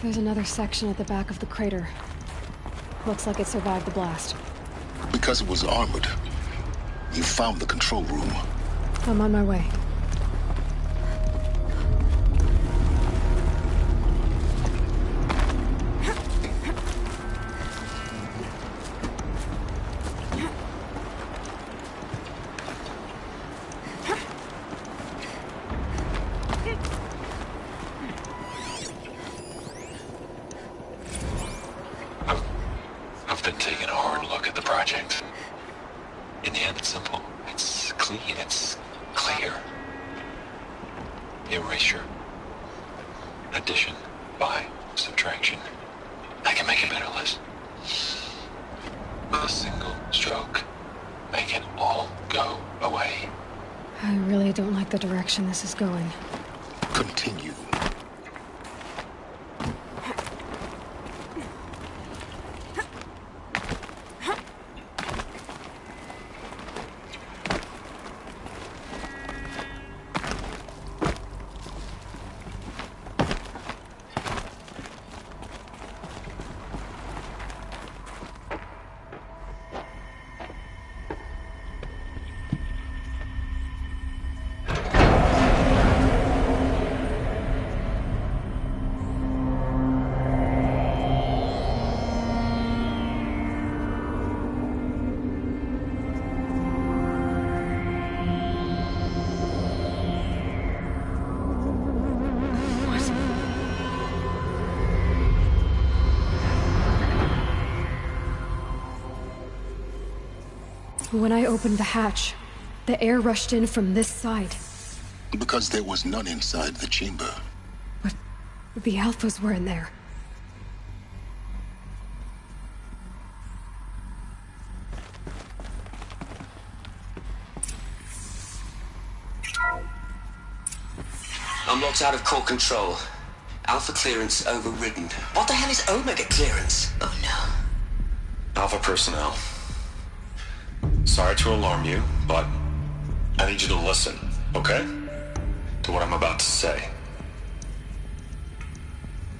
There's another section at the back of the crater. Looks like it survived the blast. Because it was armored. You found the control room. I'm on my way. I've been taking a hard look at the project. In the end, it's simple. It's clean. It's clear. Erasure. Addition. By. Subtraction. I can make a better list. With a single stroke. Make it all go away. I really don't like the direction this is going. Continue. When I opened the hatch, the air rushed in from this side. Because there was none inside the chamber. But the Alphas were in there. I'm locked out of core control. Alpha clearance overridden. What the hell is Omega clearance? Oh no. Alpha personnel. Sorry to alarm you, but I need you to listen, okay? To what I'm about to say.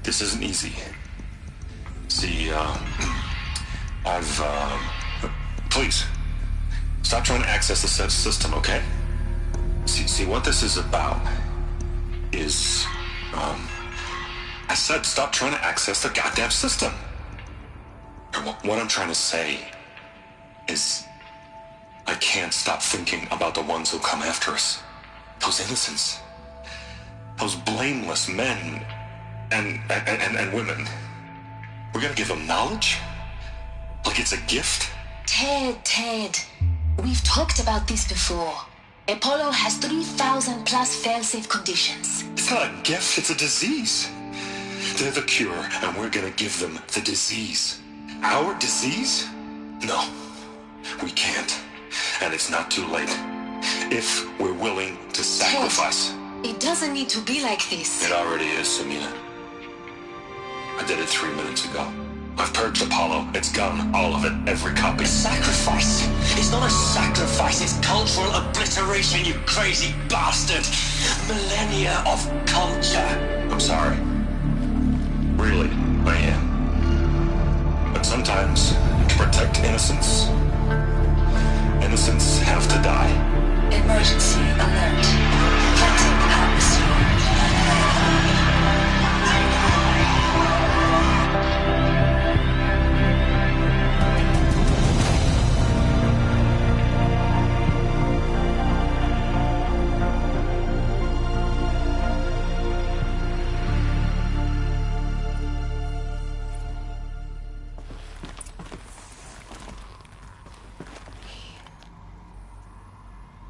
This isn't easy. See, please, stop trying to access the system, okay? See, what this is about is, I said stop trying to access the goddamn system. What I'm trying to say is, I can't stop thinking about the ones who come after us. Those innocents. Those blameless men and women. We're gonna give them knowledge? Like it's a gift? Ted. We've talked about this before. Apollo has 3,000 plus fail-safe conditions. It's not a gift, it's a disease. They're the cure, and we're gonna give them the disease. Our disease? No, we can't. And it's not too late. If we're willing to sacrifice. Ted, it doesn't need to be like this. It already is, Samina. I did it 3 minutes ago. I've purged Apollo. It's gone. All of it. Every copy. Sacrifice? It's not a sacrifice. It's cultural obliteration, you crazy bastard. Millennia of culture. I'm sorry. Really, I am. But sometimes, to protect innocence, innocents have to die. Emergency alert. Planting atmosphere.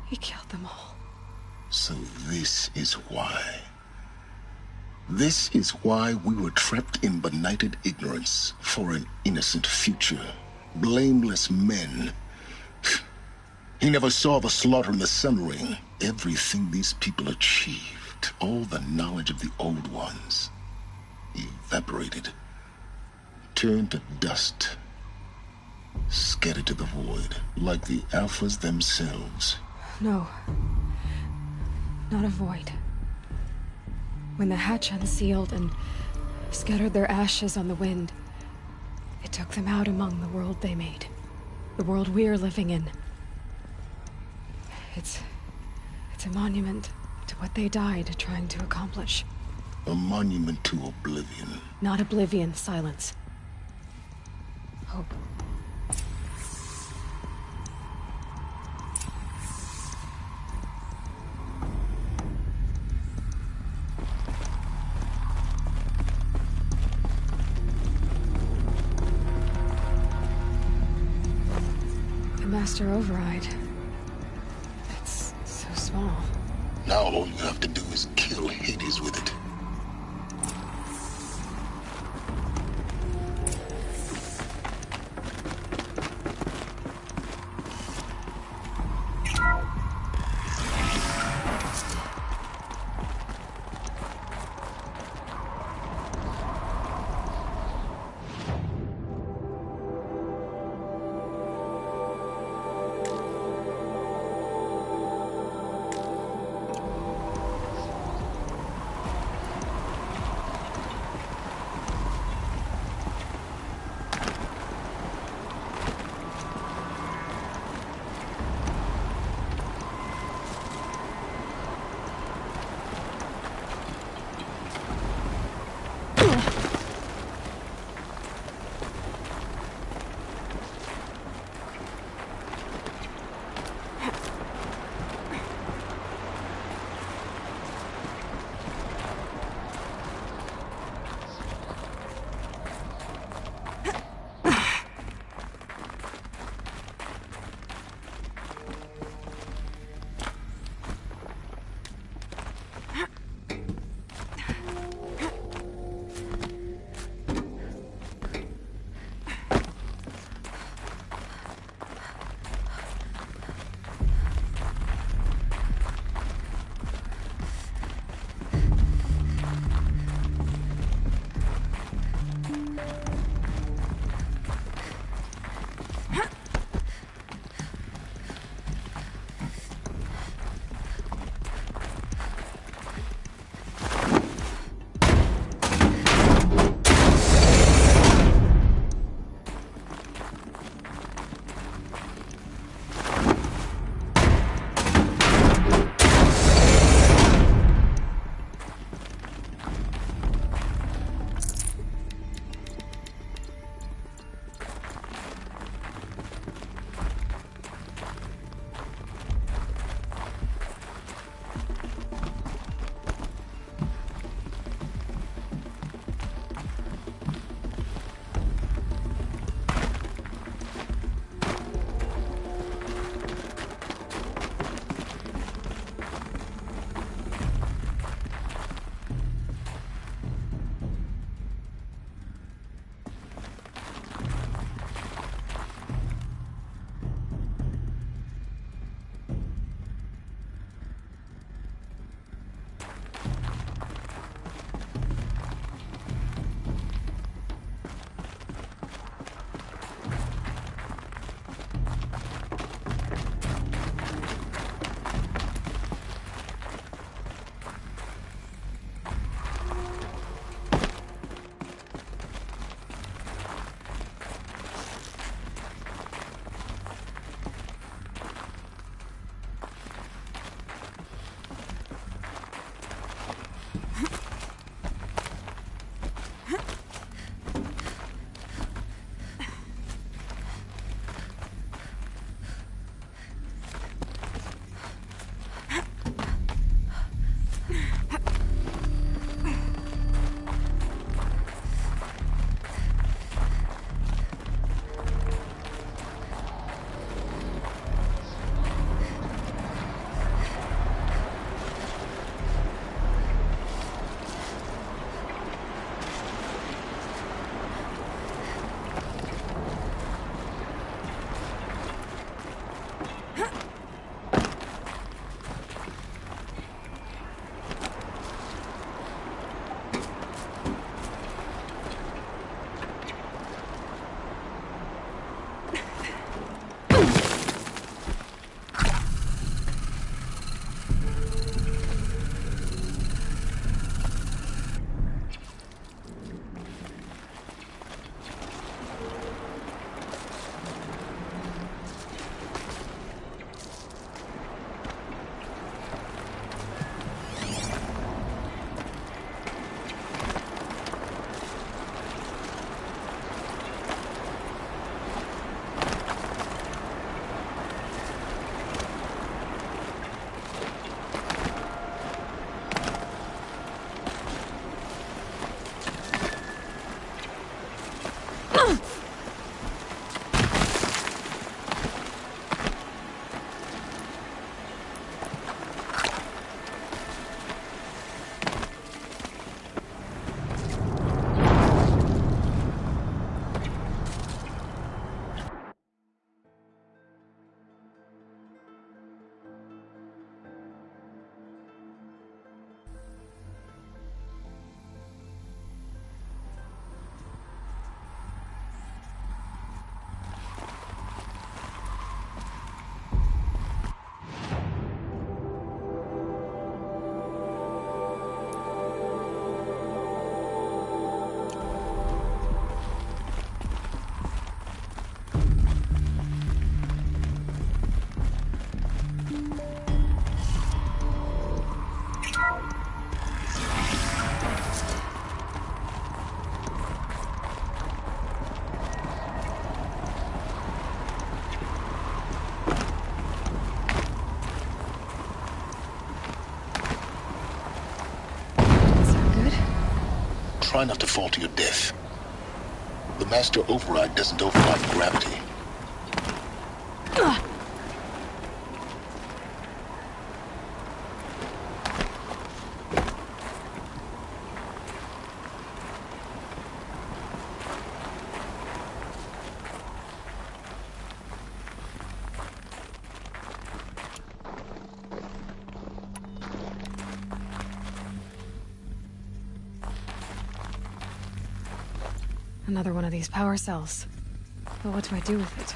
He killed them all. So this is why. This is why we were trapped in benighted ignorance for an innocent future. Blameless men. He never saw the slaughter in the Sun Ring. Everything these people achieved, all the knowledge of the old ones, evaporated, turned to dust, scattered to the void, like the Alphas themselves. No. Not a void. When the hatch unsealed and scattered their ashes on the wind, it took them out among the world they made. The world we're living in. It's a monument to what they died trying to accomplish. A monument to oblivion. Not oblivion, silence. Hope. The Master Override. It's so small. Now all you have to do is kill Hades with it. try not to fall to your death. The master override doesn't override gravity. Another one of these power cells. But what do I do with it?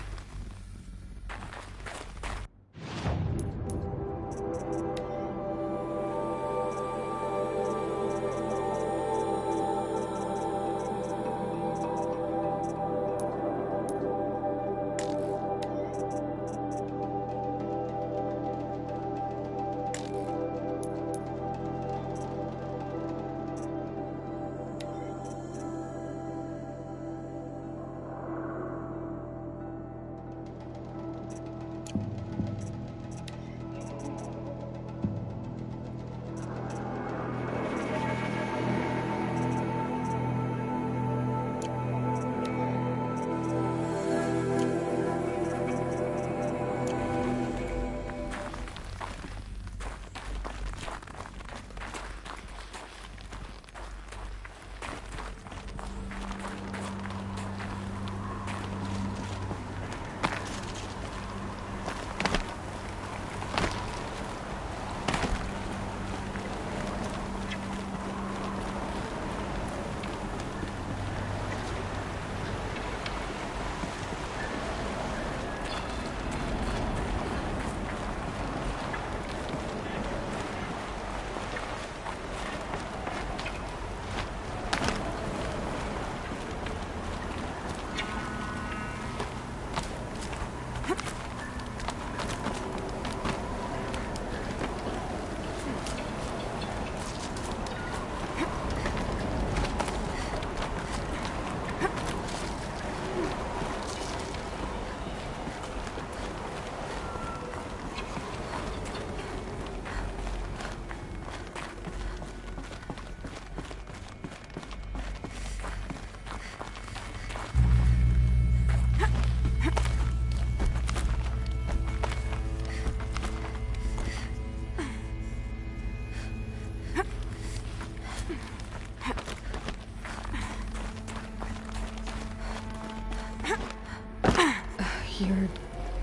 You're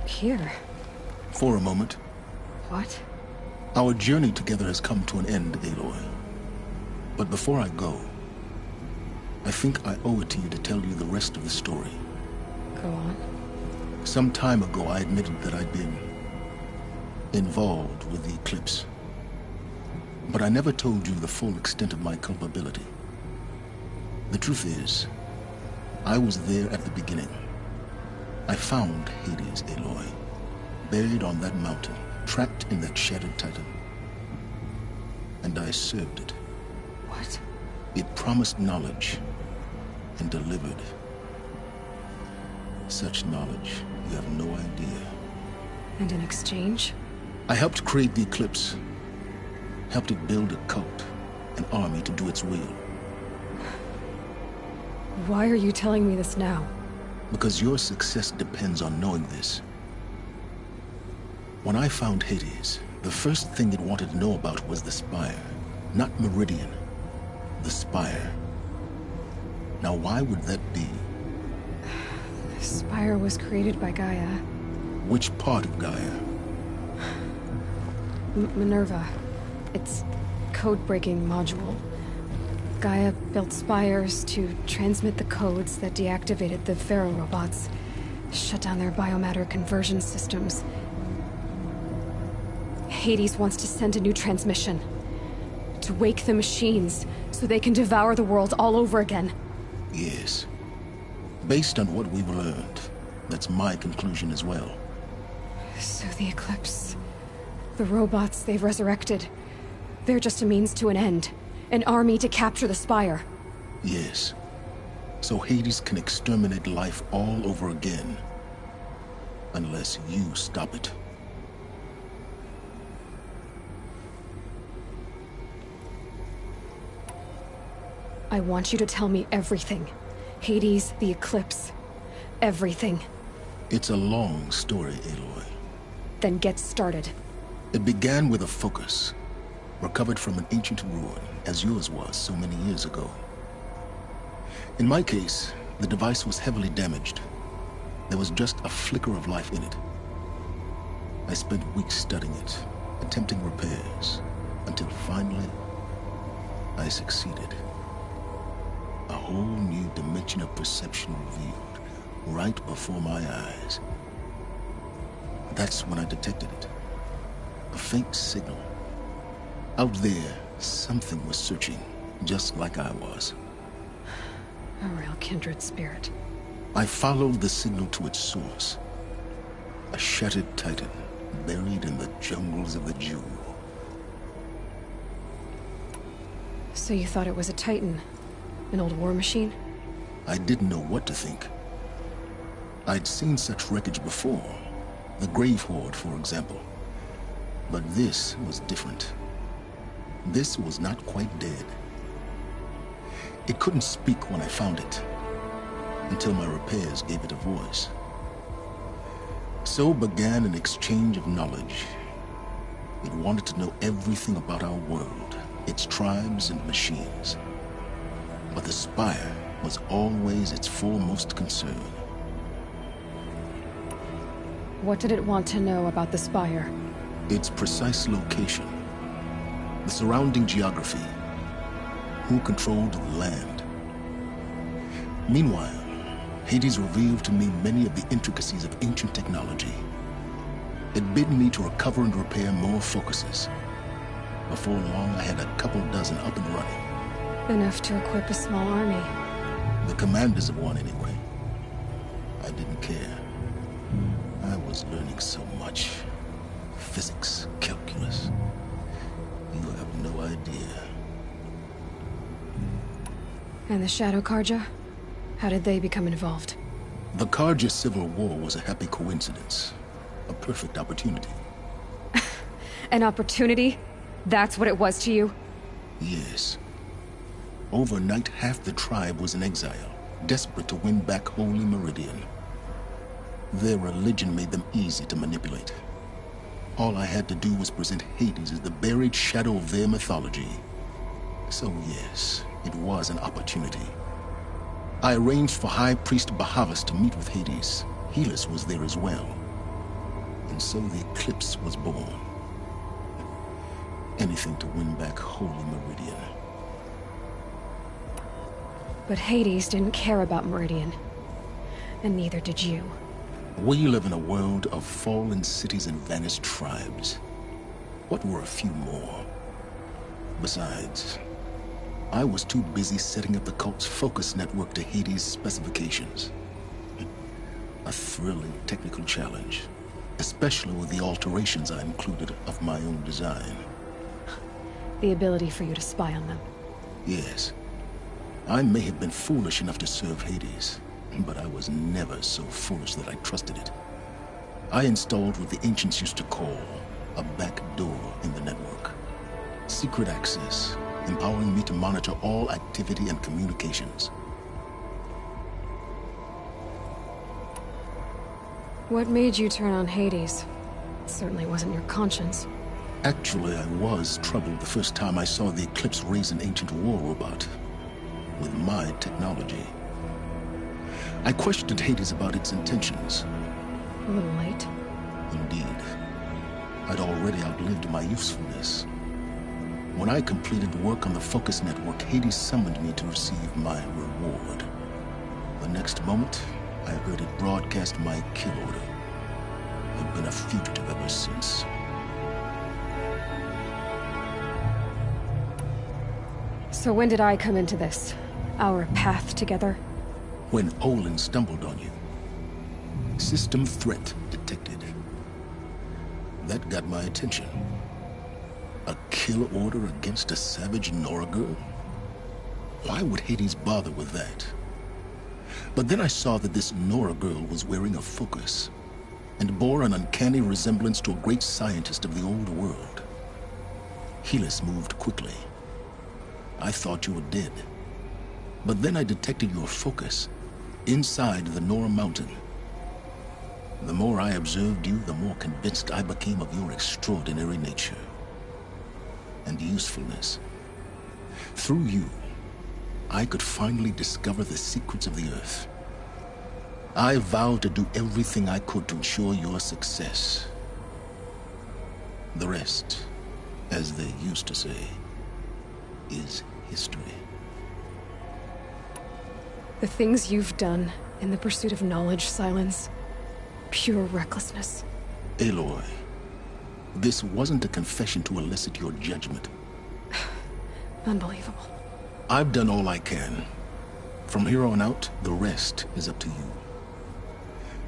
here. For a moment. What? Our journey together has come to an end, Aloy. But before I go, I think I owe it to you to tell you the rest of the story. Go on. Some time ago, I admitted that I'd been involved with the eclipse. But I never told you the full extent of my culpability. The truth is, I was there at the beginning. I found Hades, Aloy, buried on that mountain, trapped in that shattered titan. And I served it. What? It promised knowledge and delivered. Such knowledge, you have no idea. And in exchange? I helped create the eclipse. Helped it build a cult, an army to do its will. Why are you telling me this now? Because your success depends on knowing this. When I found Hades, the first thing it wanted to know about was the Spire. Not Meridian. The Spire. Now why would that be? The Spire was created by Gaia. Which part of Gaia? Minerva. Its code-breaking module. Gaia built spires to transmit the codes that deactivated the Pharaoh robots, shut down their biomatter conversion systems. Hades wants to send a new transmission. To wake the machines, so they can devour the world all over again. Yes. Based on what we've learned, that's my conclusion as well. So the Eclipse... the robots they've resurrected... they're just a means to an end. An army to capture the Spire. Yes. So Hades can exterminate life all over again. Unless you stop it. I want you to tell me everything. Hades, the Eclipse, everything. It's a long story, Aloy. Then get started. It began with a focus, recovered from an ancient ruin, as yours was so many years ago. In my case, the device was heavily damaged. There was just a flicker of life in it. I spent weeks studying it, attempting repairs, until finally, I succeeded. A whole new dimension of perception revealed, right before my eyes. That's when I detected it. A faint signal. Out there, something was searching, just like I was. A real kindred spirit. I followed the signal to its source. A shattered titan, buried in the jungles of the Jewel. So you thought it was a titan? An old war machine? I didn't know what to think. I'd seen such wreckage before. The Grave Horde, for example. But this was different. This was not quite dead. It couldn't speak when I found it, until my repairs gave it a voice. So began an exchange of knowledge. It wanted to know everything about our world, its tribes and machines. But the Spire was always its foremost concern. What did it want to know about the Spire? Its precise location, the surrounding geography, who controlled the land. Meanwhile, Hades revealed to me many of the intricacies of ancient technology. It bid me to recover and repair more focuses. Before long, I had a couple dozen up and running. Enough to equip a small army. The commanders of one, anyway. I didn't care. I was learning so much. Physics, calculus. You have no idea. And the Shadow Karja? How did they become involved? The Karja Civil War was a happy coincidence. A perfect opportunity. An opportunity? That's what it was to you? Yes. Overnight, half the tribe was in exile, desperate to win back Holy Meridian. Their religion made them easy to manipulate. All I had to do was present Hades as the buried shadow of their mythology. So yes, it was an opportunity. I arranged for High Priest Bahavas to meet with Hades. Helis was there as well. And so the Eclipse was born. Anything to win back Holy Meridian. But Hades didn't care about Meridian. And neither did you. We live in a world of fallen cities and vanished tribes. What were a few more? Besides, I was too busy setting up the cult's focus network to Hades' specifications. A thrilling technical challenge, especially with the alterations I included of my own design. The ability for you to spy on them. Yes. I may have been foolish enough to serve Hades, but I was never so foolish that I trusted it. I installed what the ancients used to call a back door in the network. Secret access, empowering me to monitor all activity and communications. What made you turn on Hades? It certainly wasn't your conscience. Actually, I was troubled the first time I saw the Eclipse raise an ancient war robot. With my technology. I questioned Hades about its intentions. A little late. Indeed. I'd already outlived my usefulness. When I completed work on the Focus Network, Hades summoned me to receive my reward. The next moment, I heard it broadcast my kill order. I've been a fugitive ever since. So when did I come into this? Our path together? When Olin stumbled on you. System threat detected. That got my attention. A kill order against a savage Nora girl? Why would Hades bother with that? But then I saw that this Nora girl was wearing a focus, and bore an uncanny resemblance to a great scientist of the old world. Helis moved quickly. I thought you were dead. But then I detected your focus inside the Nora Mountain. The more I observed you, the more convinced I became of your extraordinary nature and usefulness. Through you, I could finally discover the secrets of the Earth. I vowed to do everything I could to ensure your success. The rest, as they used to say, is history. The things you've done in the pursuit of knowledge, Silence. Pure recklessness. Aloy, this wasn't a confession to elicit your judgment. Unbelievable. I've done all I can. From here on out, the rest is up to you.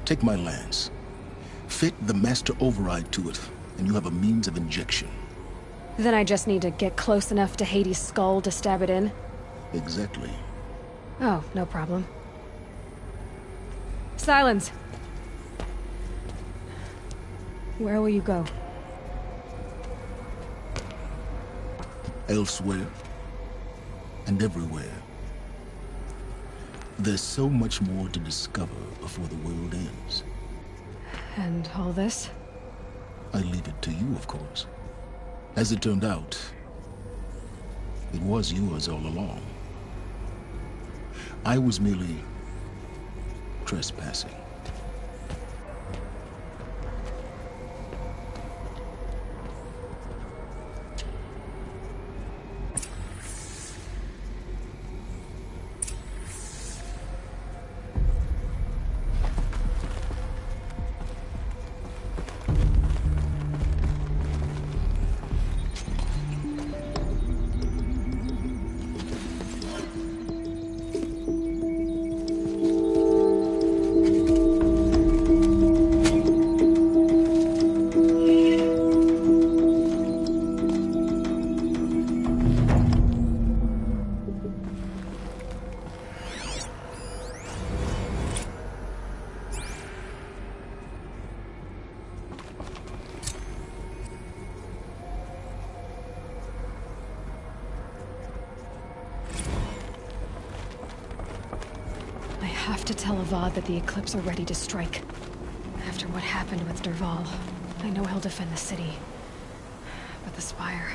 Take my lance. Fit the master override to it, and you have a means of injection. Then I just need to get close enough to Hades' skull to stab it in? Exactly. Oh, no problem. Silence! Where will you go? Elsewhere. And everywhere. There's so much more to discover before the world ends. And all this? I leave it to you, of course. As it turned out, it was yours all along. I was merely trespassing. I have to tell Avad that the Eclipse are ready to strike. After what happened with Dervahl, I know he'll defend the city. But the Spire...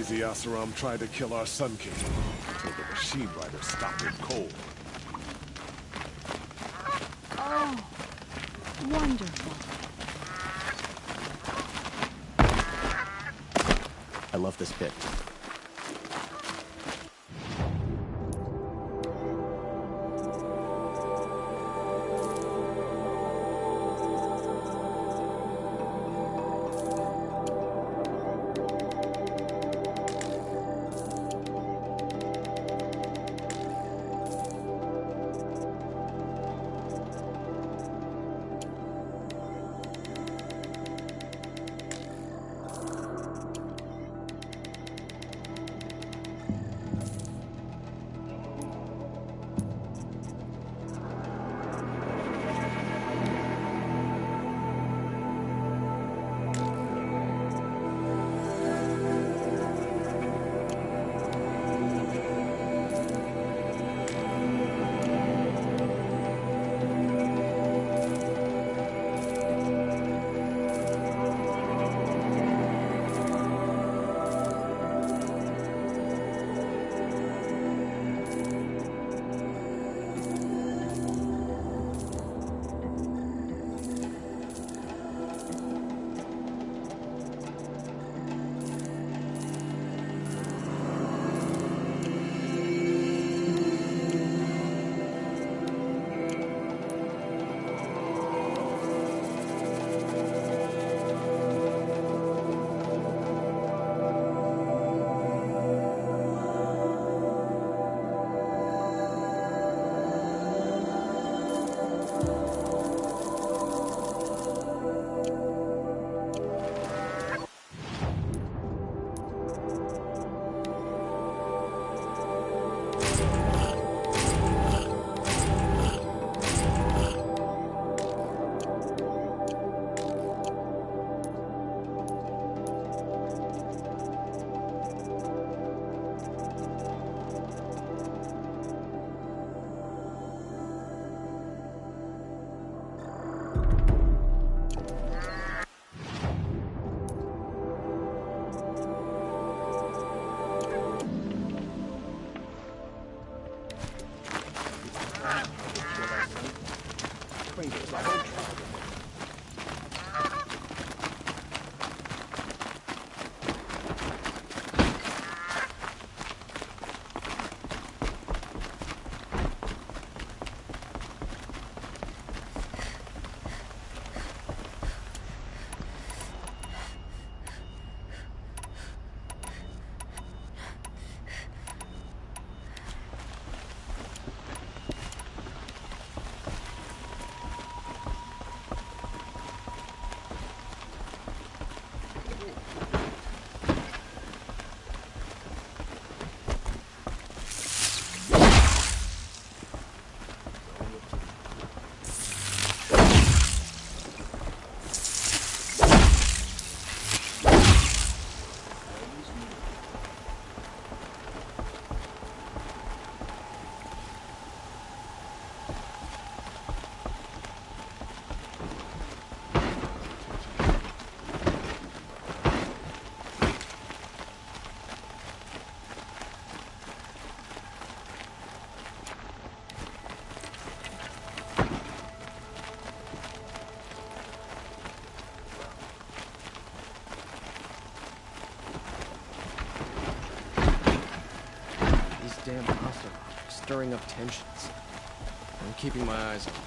crazy Asaram tried to kill our Sun King, till the machine rider stopped him cold. Oh, wonderful. I love this bit. Damn hostile, stirring up tensions. I'm keeping my eyes on it.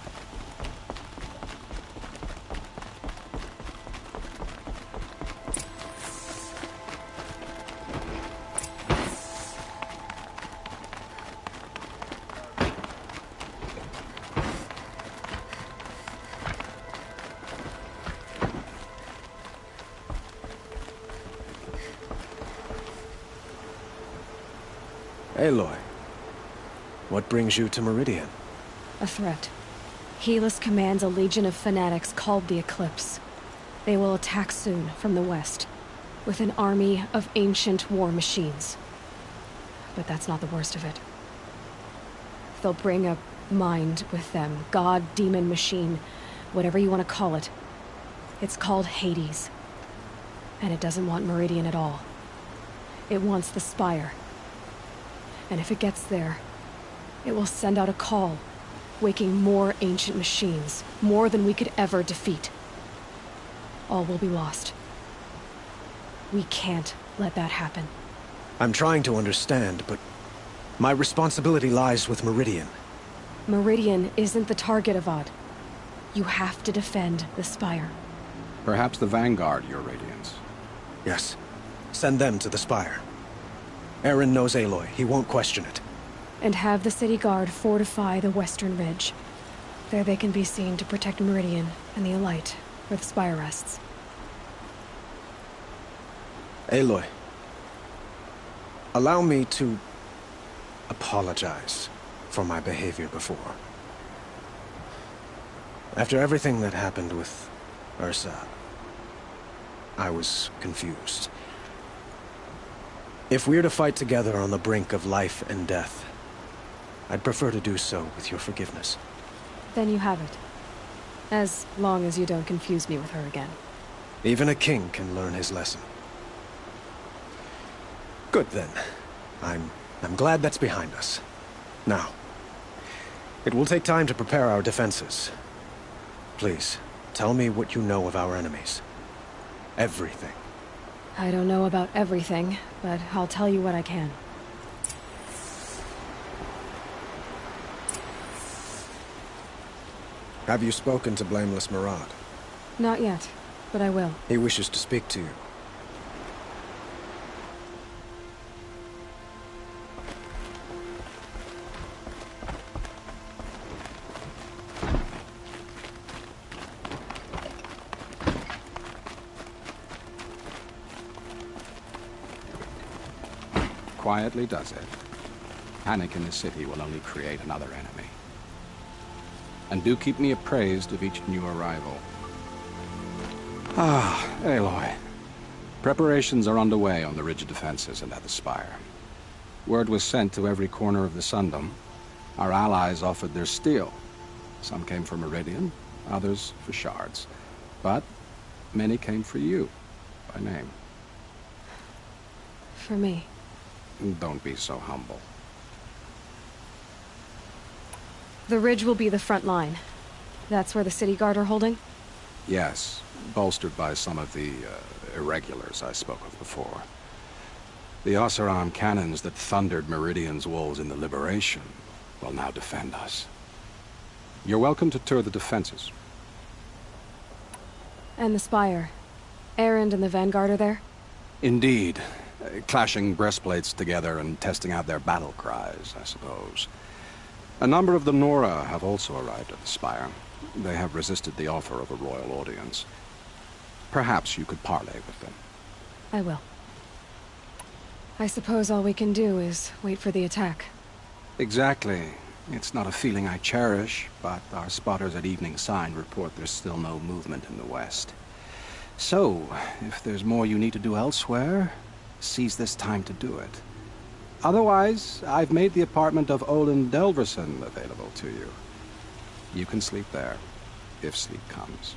Aloy, what brings you to Meridian? A threat. Helis commands a legion of fanatics called the Eclipse. They will attack soon from the west, with an army of ancient war machines. But that's not the worst of it. They'll bring a mind with them, god, demon, machine, whatever you want to call it. It's called Hades. And it doesn't want Meridian at all. It wants the Spire. And if it gets there, it will send out a call, waking more ancient machines, more than we could ever defeat. All will be lost. We can't let that happen. I'm trying to understand, but my responsibility lies with Meridian. Meridian isn't the target, Avad. You have to defend the Spire. Perhaps the Vanguard, Your Radiance. Yes. Send them to the Spire. Aaron knows Aloy. He won't question it. And have the City Guard fortify the Western Ridge. There they can be seen to protect Meridian and the Elite, where the Spire rests. Aloy, allow me to apologize for my behavior before. After everything that happened with Ursa, I was confused. If we're to fight together on the brink of life and death, I'd prefer to do so with your forgiveness. Then you have it. As long as you don't confuse me with her again. Even a king can learn his lesson. Good then. I'm glad that's behind us. Now, it will take time to prepare our defenses. Please, tell me what you know of our enemies. Everything. I don't know about everything, but I'll tell you what I can. Have you spoken to Blameless Murad? Not yet, but I will. He wishes to speak to you. Quietly does it. Panic in the city will only create another enemy. And do keep me appraised of each new arrival. Ah, Aloy. Preparations are underway on the ridge defenses and at the Spire. Word was sent to every corner of the Sundom. Our allies offered their steel. Some came for Meridian, others for shards. But many came for you, by name. For me. Don't be so humble. The ridge will be the front line. That's where the City Guard are holding? Yes, bolstered by some of the irregulars I spoke of before. The Oseram cannons that thundered Meridian's walls in the Liberation will now defend us. You're welcome to tour the defenses. And the Spire. Erend and the Vanguard are there? Indeed. Clashing breastplates together and testing out their battle cries, I suppose. A number of the Nora have also arrived at the Spire. They have resisted the offer of a royal audience. Perhaps you could parley with them. I will. I suppose all we can do is wait for the attack. Exactly. It's not a feeling I cherish, but our spotters at Evening Sign report there's still no movement in the west. So, if there's more you need to do elsewhere, seize this time to do it. Otherwise, I've made the apartment of Olin Delverson available to you. You can sleep there, if sleep comes.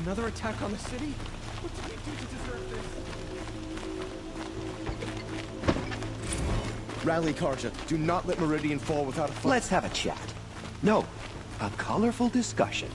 Another attack on the city? What did we do to deserve this? Rally, Karja. Do not let Meridian fall without a fight. Let's have a chat. No, a colorful discussion.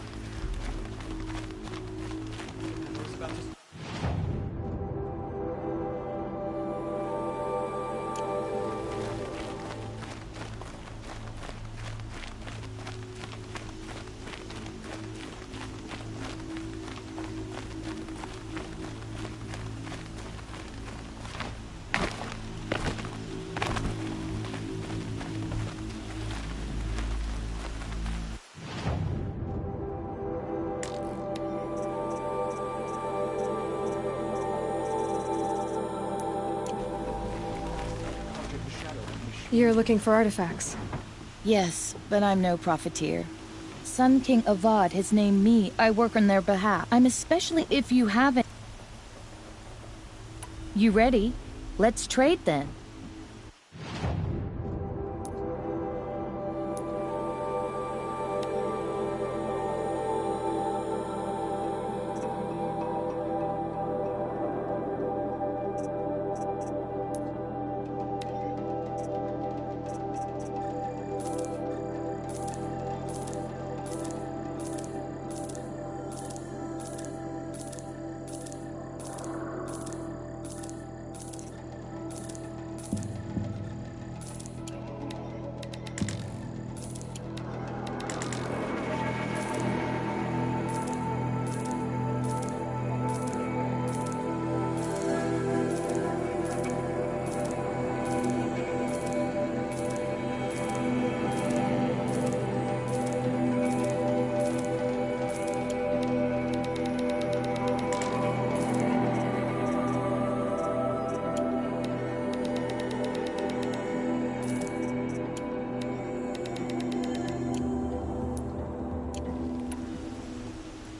You're looking for artifacts? Yes, but I'm no profiteer. Sun King Avad has named me. I work on their behalf. I'm especially if you haven't. You ready? Let's trade then.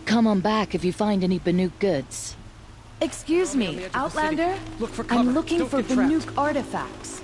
Come on back if you find any Banuk goods. Excuse me, Outlander? Look for cover. I'm looking Don't for get trapped. Banuk artifacts.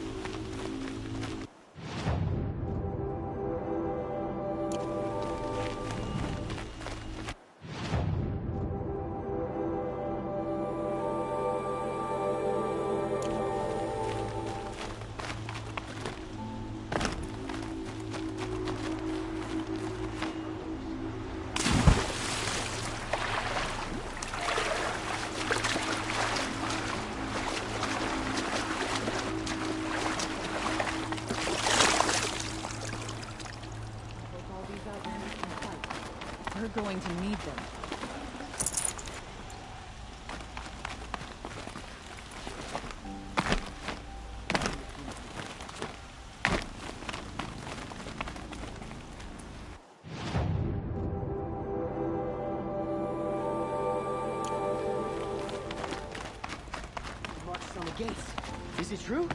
We're going to need them. Marks on the gates. Is it true?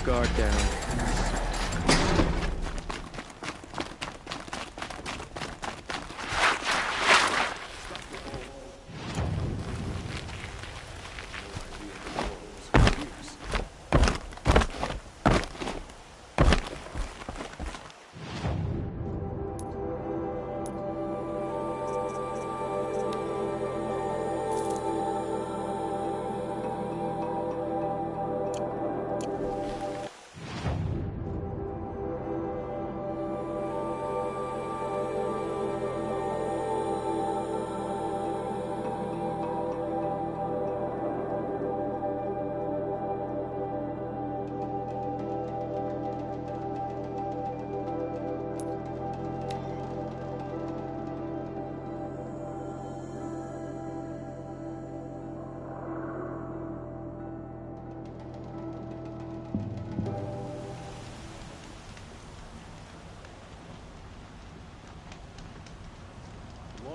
Guard down.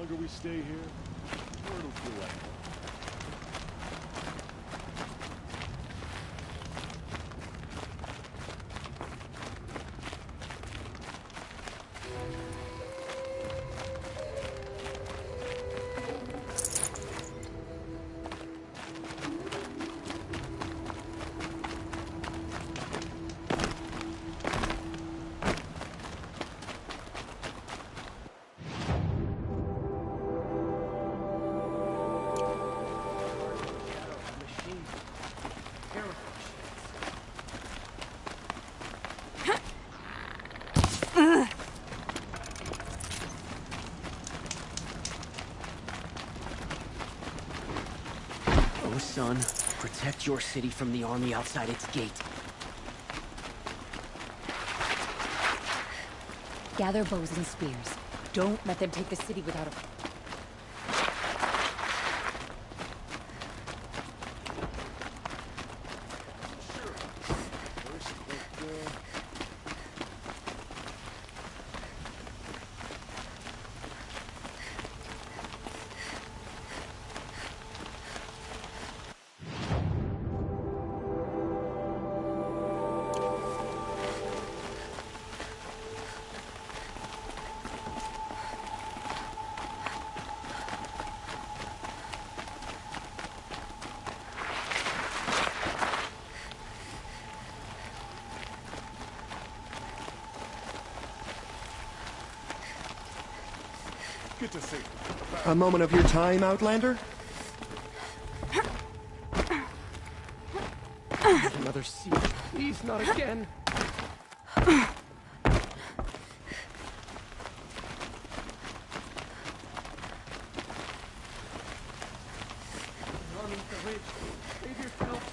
longer we stay here, the more it'll feel like home. Oh, son, protect your city from the army outside its gate. Gather bows and spears. Don't let them take the city without a... Get to safety. A moment of your time, Outlander? Another siege. Please, not again. Army's the rich. Save yourself.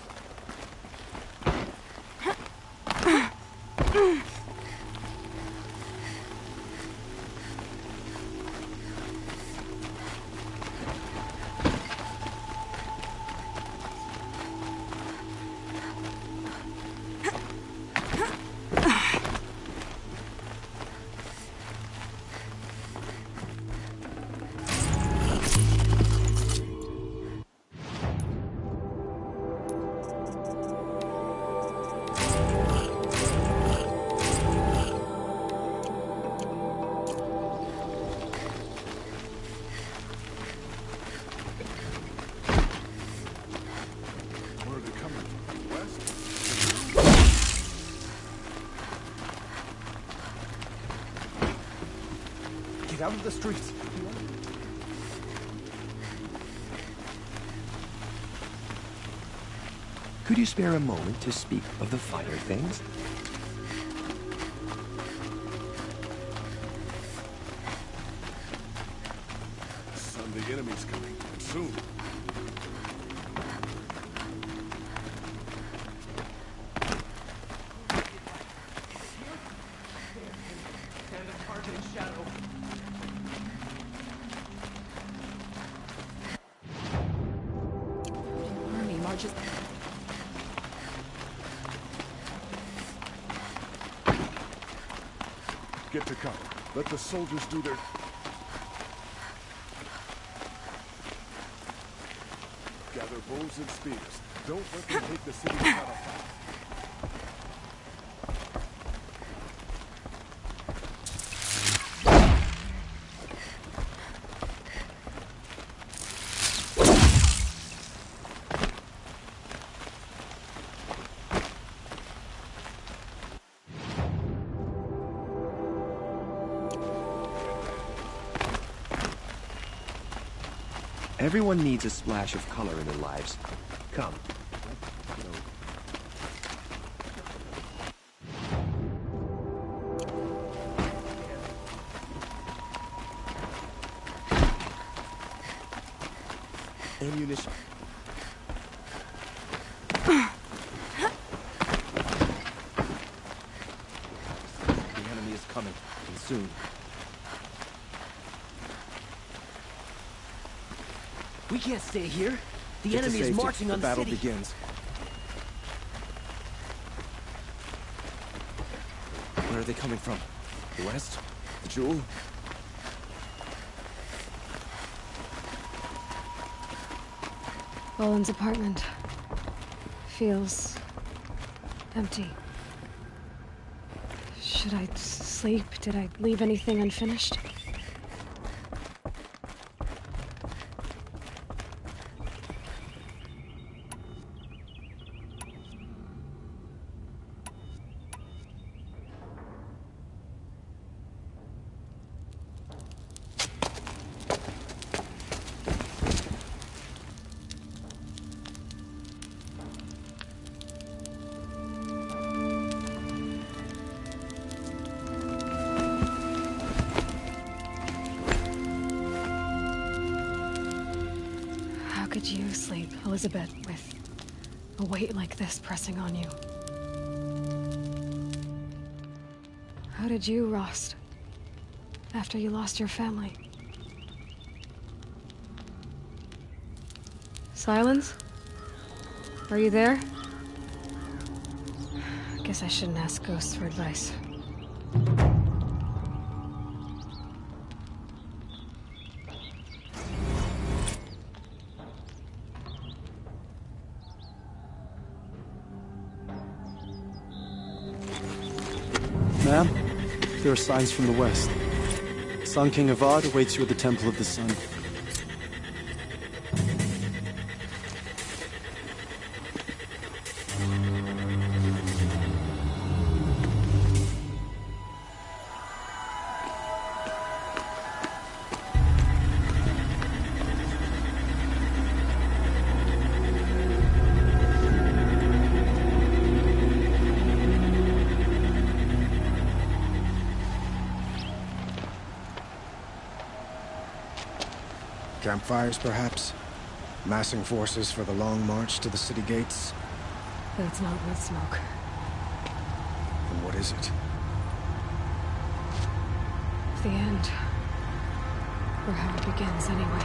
Get out of the streets. Could you spare a moment to speak of the finer things? Son, the enemy's coming. And soon. Army marches... Get to cover. Let the soldiers do their... Gather bows and spears. Don't let them take the city without a fight. Everyone needs a splash of color in their lives. Come. Ammunition. The enemy is coming, and soon. We can't stay here. The Get to enemy is safety. marching on the the battle city. begins. Where are they coming from? The west? The jewel? Cullen's apartment feels empty. Should I sleep? Did I leave anything unfinished? How could you sleep, Elizabeth, with a weight like this pressing on you? How did you, Rost, after you lost your family? Silence? Are you there? I guess I shouldn't ask ghosts for advice. Ma'am, there are signs from the west. Sun King Avad awaits you at the Temple of the Sun. Campfires, perhaps? Massing forces for the long march to the city gates? That's not wood smoke. Then what is it? The end. Or how it begins, anyway.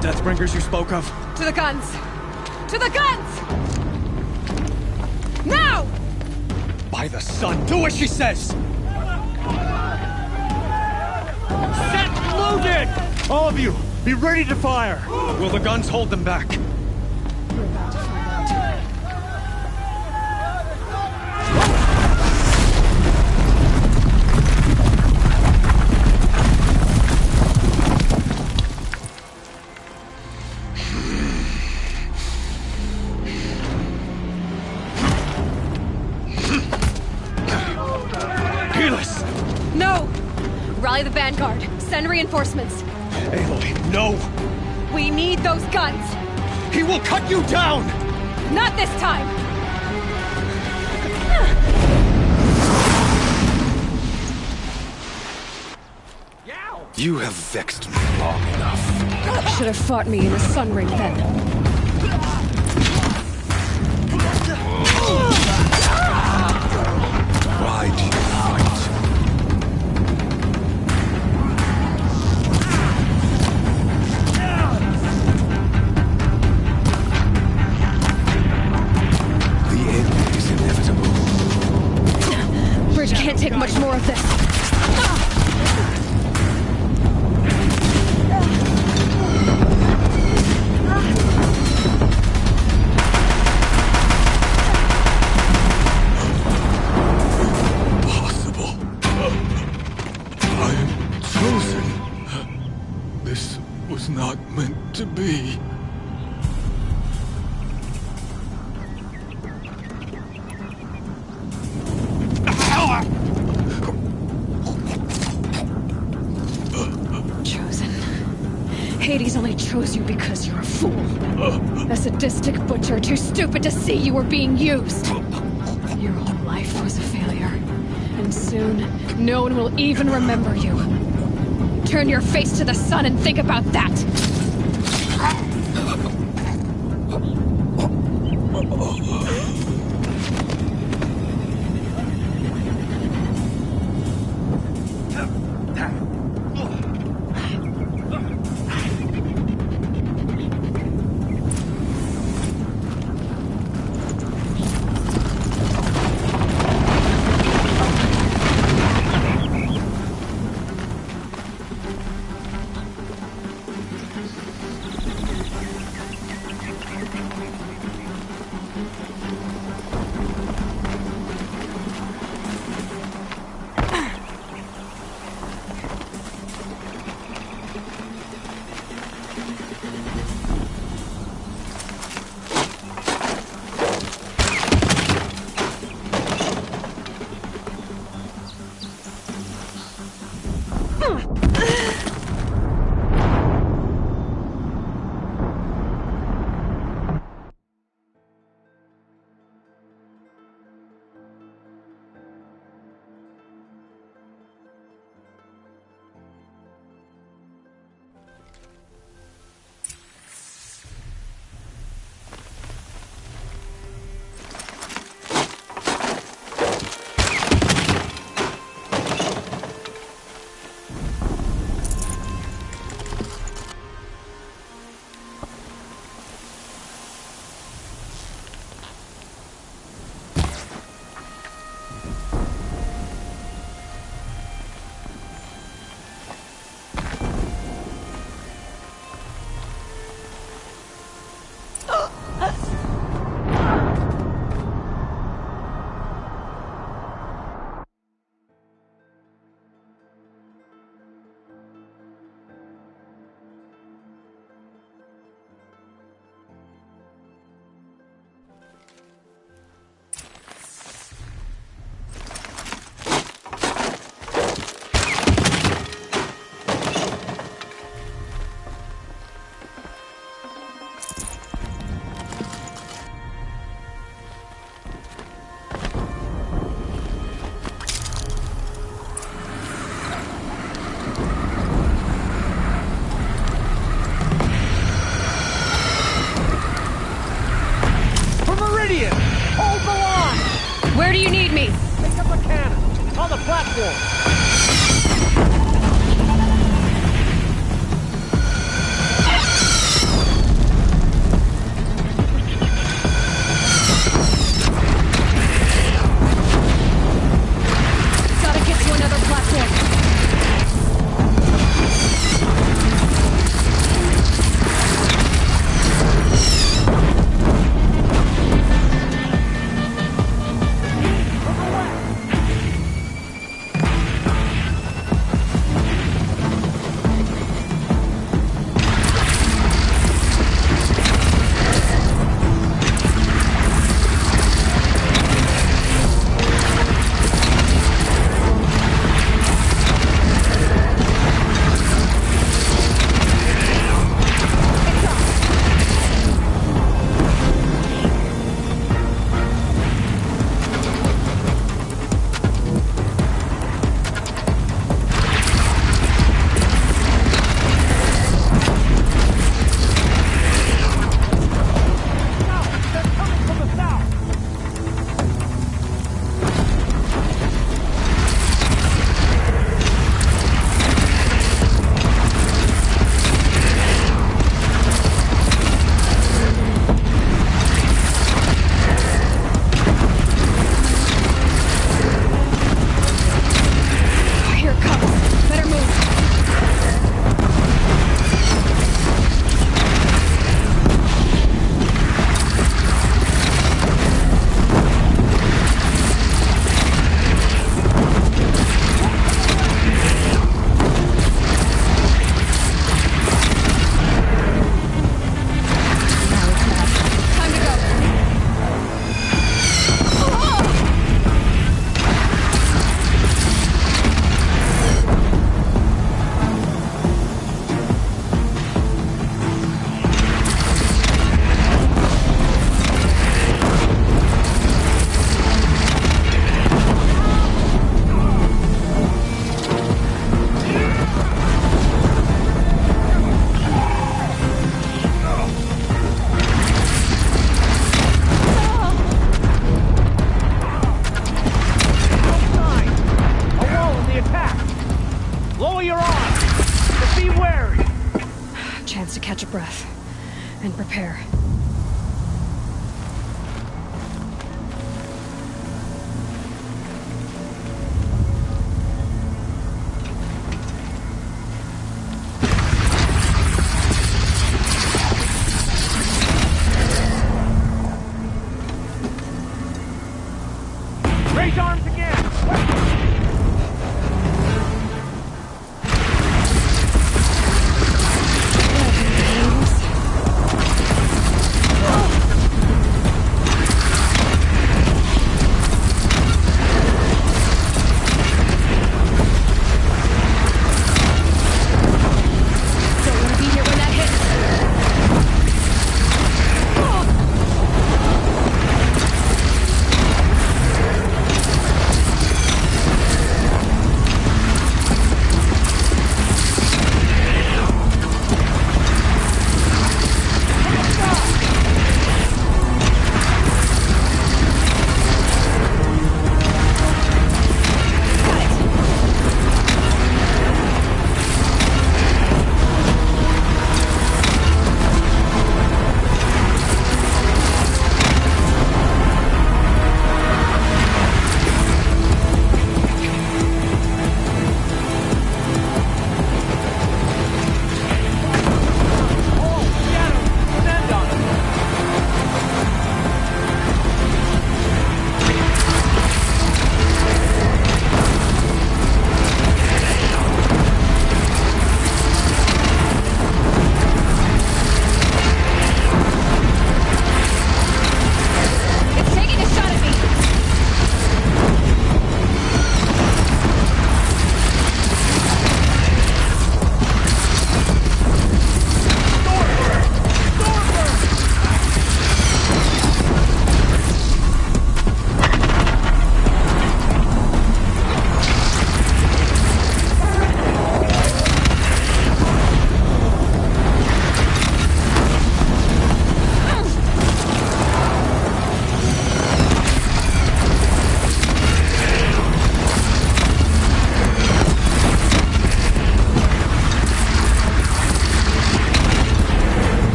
Deathbringers you spoke of? To the guns! To the guns! Now! By the sun, do as she says! Set loaded! All of you, be ready to fire! Will the guns hold them back? We're about to find out. No! Rally the vanguard. Send reinforcements. Aloy, no! We need those guns! He will cut you down! Not this time! You have vexed me long enough. Should have fought me in the Sun Ring then. Why do you fight? The end is inevitable. Bridge can't take much more of this. Not meant to be. Chosen. Hades only chose you because you're a fool. A sadistic butcher too stupid to see you were being used. Your whole life was a failure. And soon, no one will even remember you. Turn your face to the sun and think about that! Where do you need me? Pick up a cannon on the platform. Gotta get to another platform. catch a breath and prepare. Raise arms again!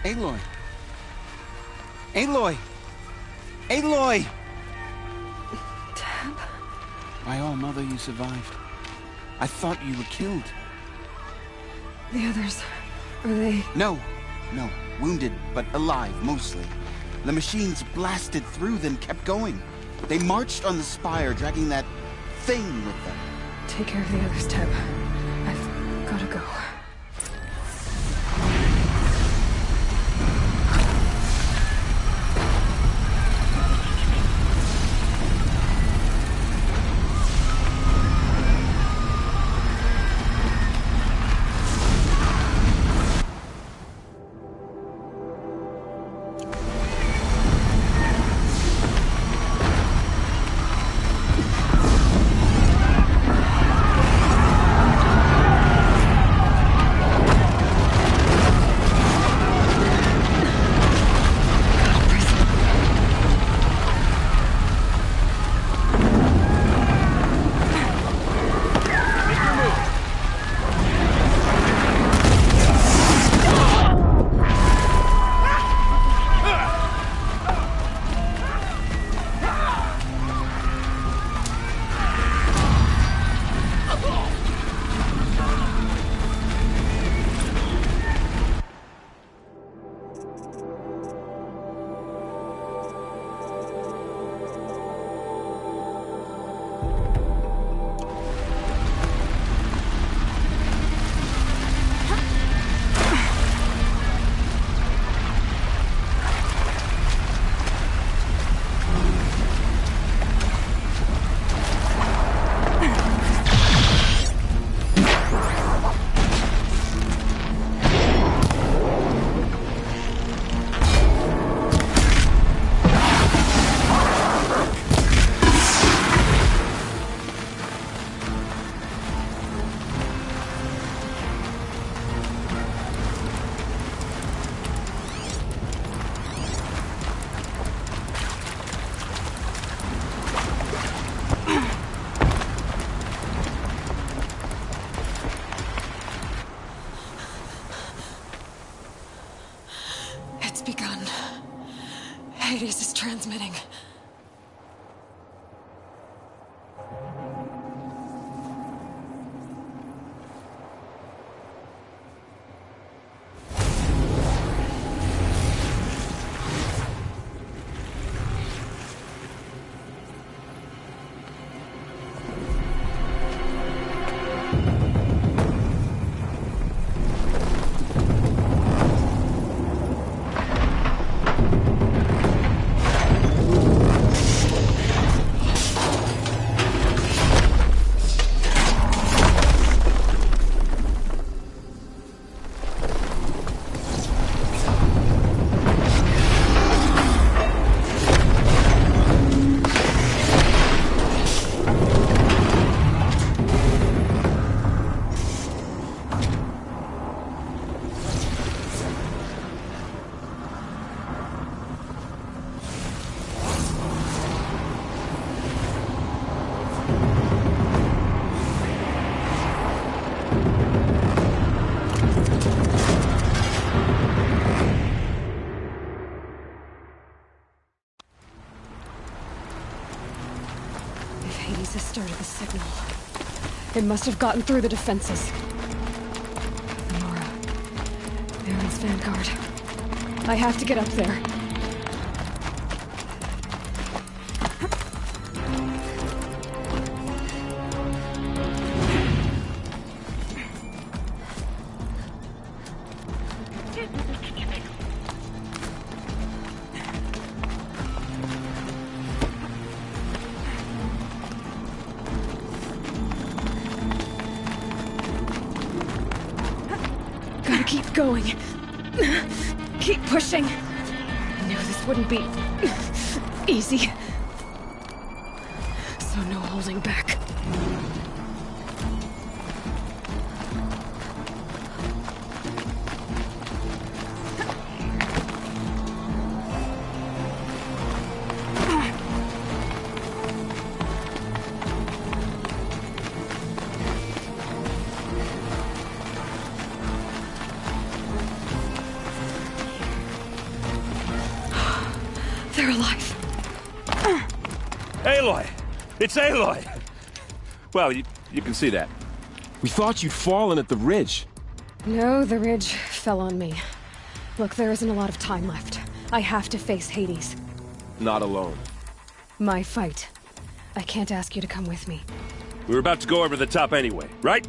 Aloy! Aloy! Aloy! Tab? My own mother, you survived. I thought you were killed. The others, are they... No. Wounded, but alive, mostly. The machines blasted through them, kept going. They marched on the spire, dragging that thing with them. Take care of the others, Tab. I've gotta go. Hades is transmitting. Hades has started the signal. It must have gotten through the defenses. Nora. Baron's vanguard. I have to get up there. Gotta keep going. Keep pushing. I knew this wouldn't be easy. So no holding back. They're alive. Aloy! It's Aloy! Well, you can see that. We thought you'd fallen at the ridge. No, the ridge fell on me. Look, there isn't a lot of time left. I have to face Hades. Not alone. My fight. I can't ask you to come with me. We were about to go over the top anyway, right?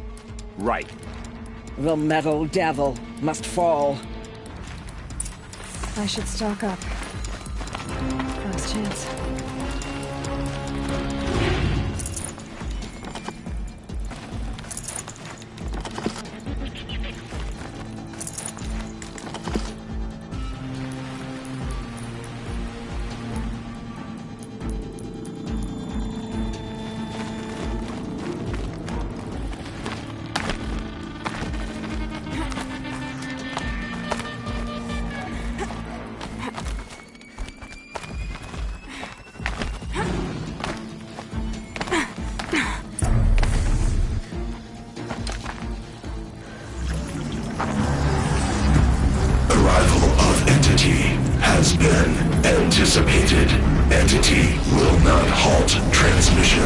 Right. The metal devil must fall. I should stock up. Last chance. Has been anticipated. Entity will not halt transmission.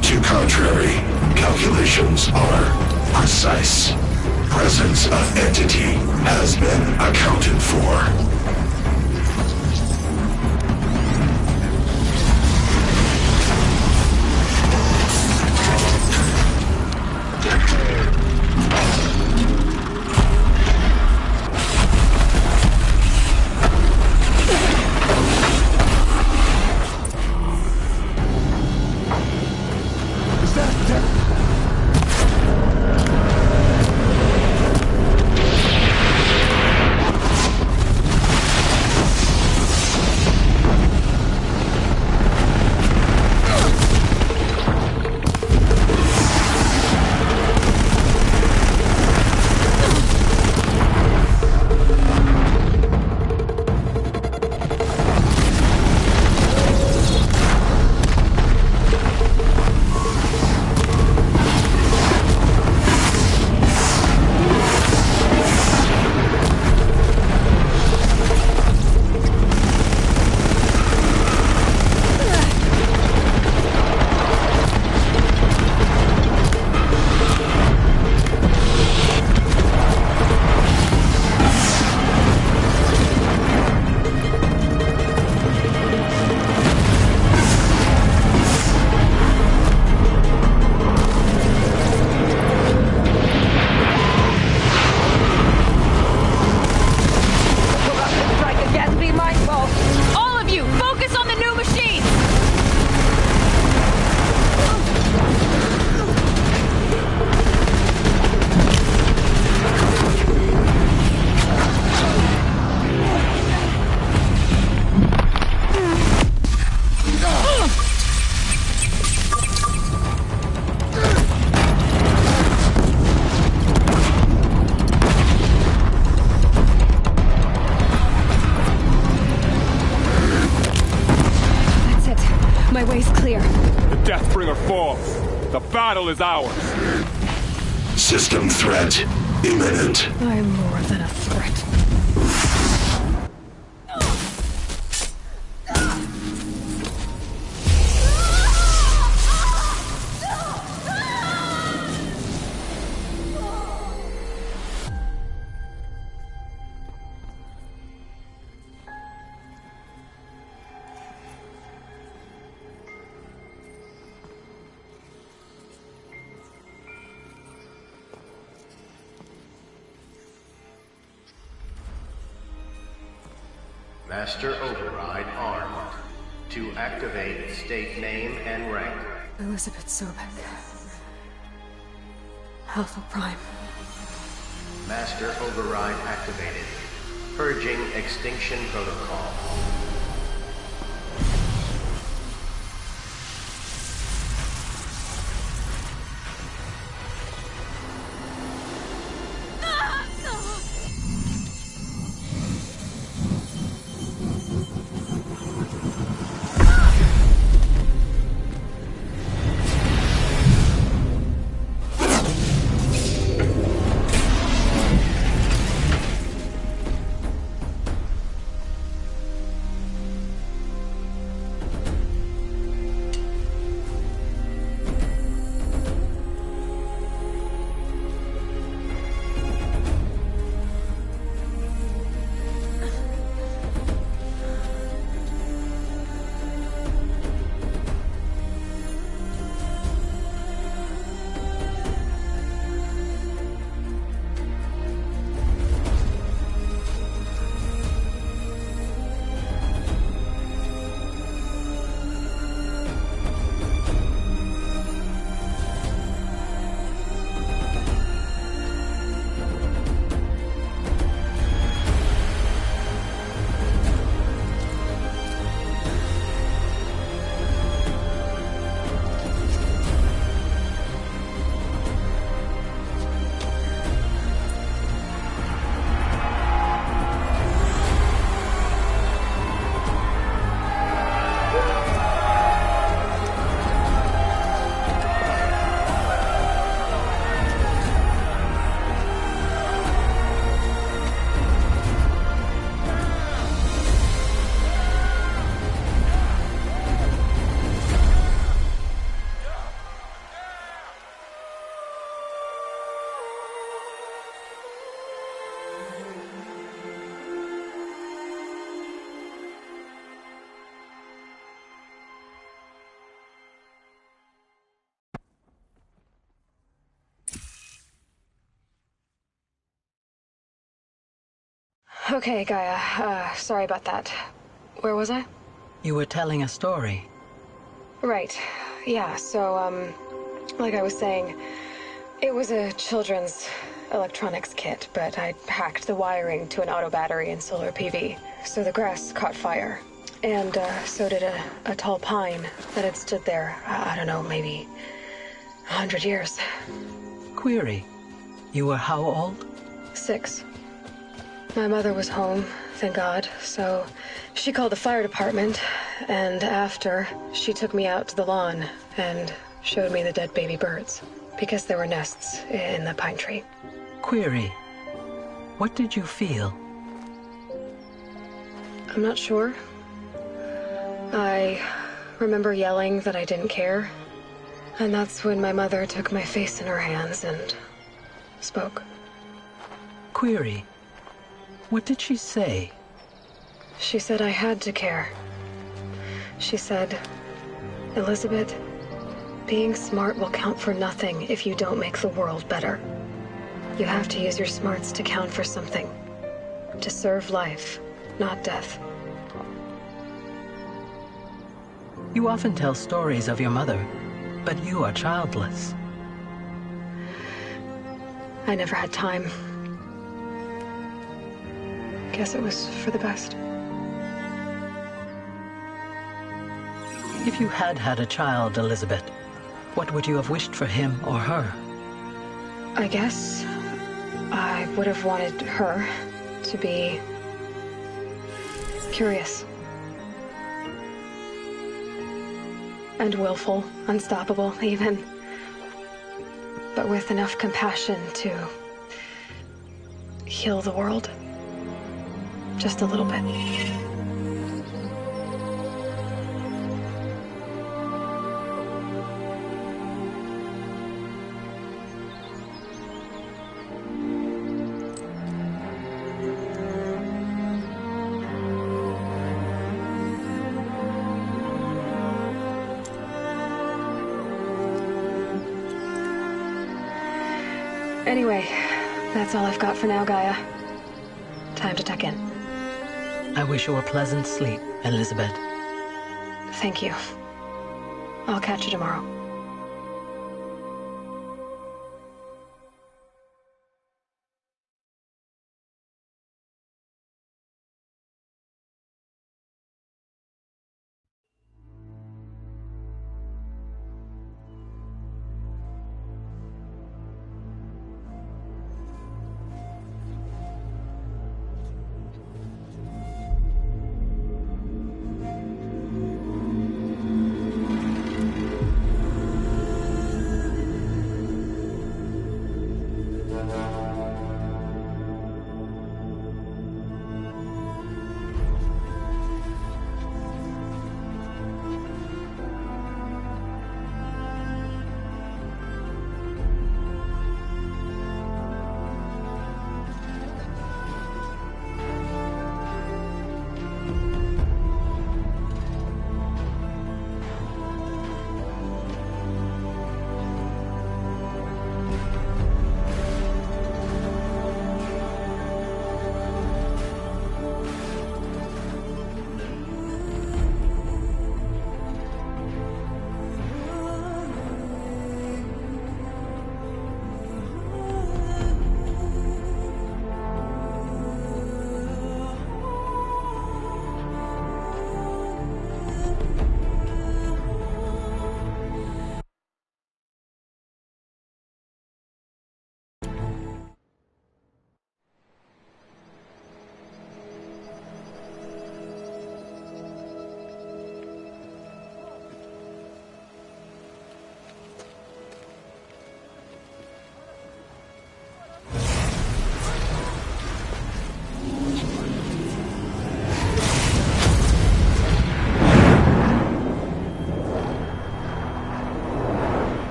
To contrary, calculations are precise. Presence of entity has been accounted for. battle is ours. System threat imminent. I'm more than a threat. Master Override armed. To activate, state name and rank. Elizabeth Sobek. Alpha Prime. Master Override activated. Purging Extinction Protocol. Okay, Gaia. Sorry about that. Where was I? You were telling a story. Right. Yeah, so, like I was saying, it was a children's electronics kit, but I hacked the wiring to an auto battery and solar PV, so the grass caught fire. And, so did a tall pine that had stood there, I don't know, maybe 100 years. Query. You were how old? 6. My mother was home, thank God, so she called the fire department, and after, she took me out to the lawn and showed me the dead baby birds, because there were nests in the pine tree. Query. What did you feel? I'm not sure. I remember yelling that I didn't care, and that's when my mother took my face in her hands and spoke. Query. What did she say? She said I had to care. She said, Elizabeth, being smart will count for nothing if you don't make the world better. You have to use your smarts to count for something. To serve life, not death. You often tell stories of your mother, but you are childless. I never had time. Guess it was for the best. If you had had a child, Elizabeth, what would you have wished for him or her? I guess I would have wanted her to be curious. And willful, unstoppable, even. with enough compassion to heal the world. Just a little bit. Anyway, that's all I've got for now, Gaia. Time to tuck in. I wish you a pleasant sleep, Elizabeth. Thank you. I'll catch you tomorrow.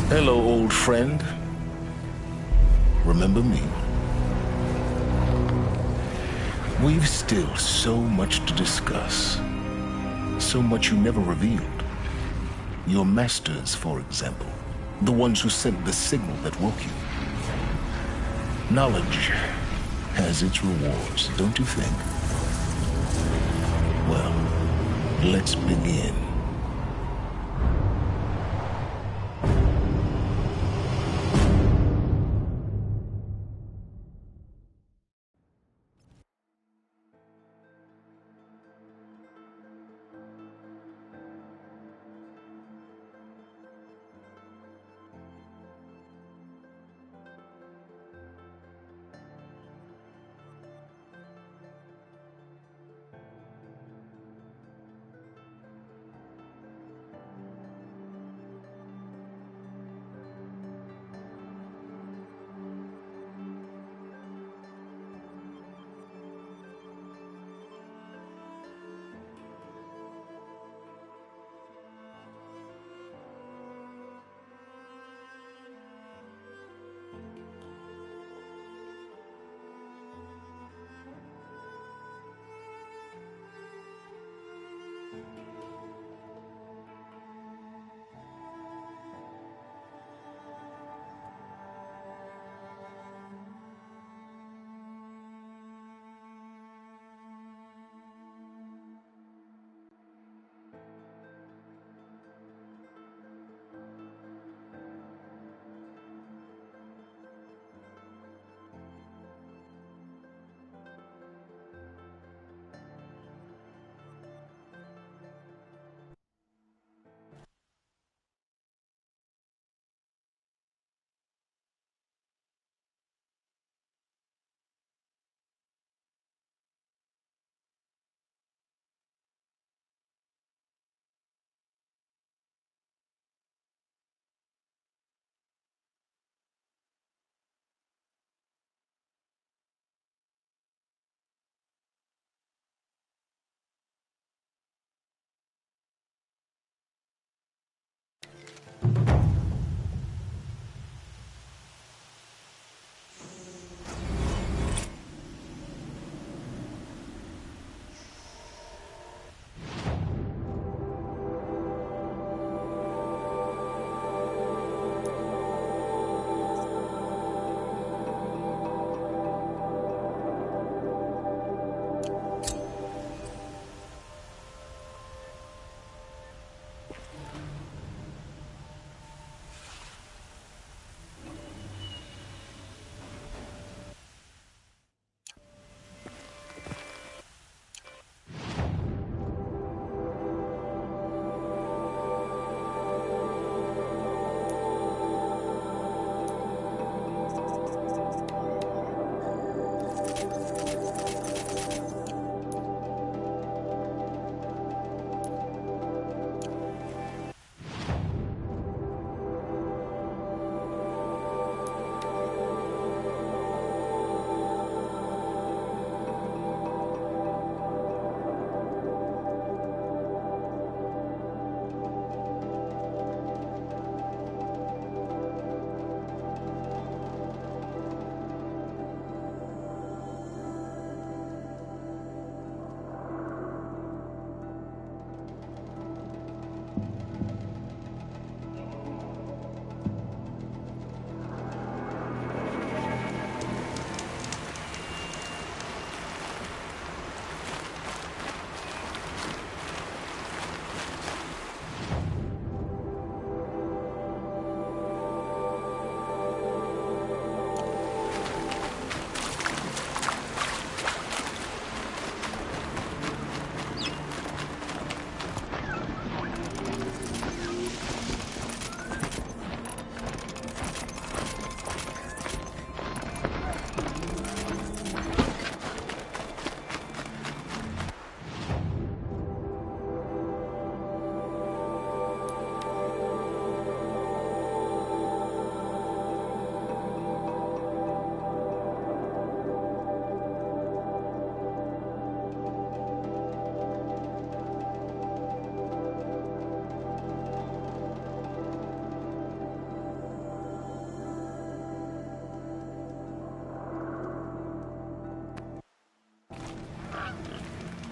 Hello, old friend. Remember me? We've still so much to discuss. So much you never revealed. Your masters, for example. The ones who sent the signal that woke you. Knowledge has its rewards, don't you think? Well, let's begin.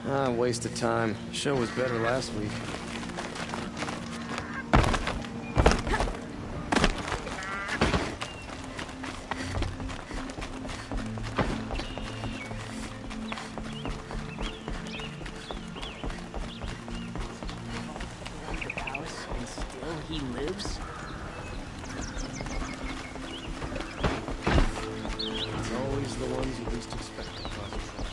Ah, waste of time. Show was better last week. And still he lives? It's always the ones you least expect to cause trouble.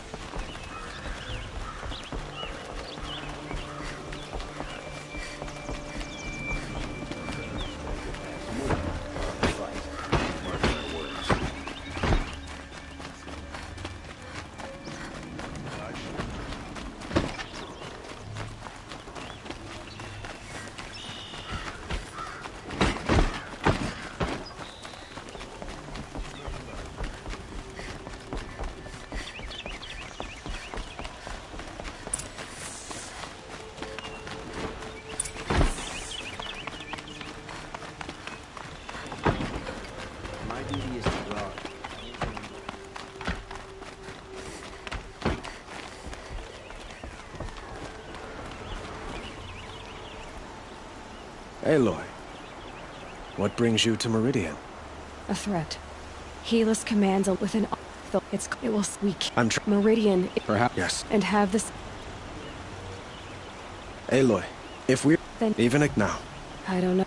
Aloy, what brings you to Meridian? A threat. Helis commands within. It will weak. Meridian. Perhaps. Yes. And have this. Aloy, if we're then even now. I don't know.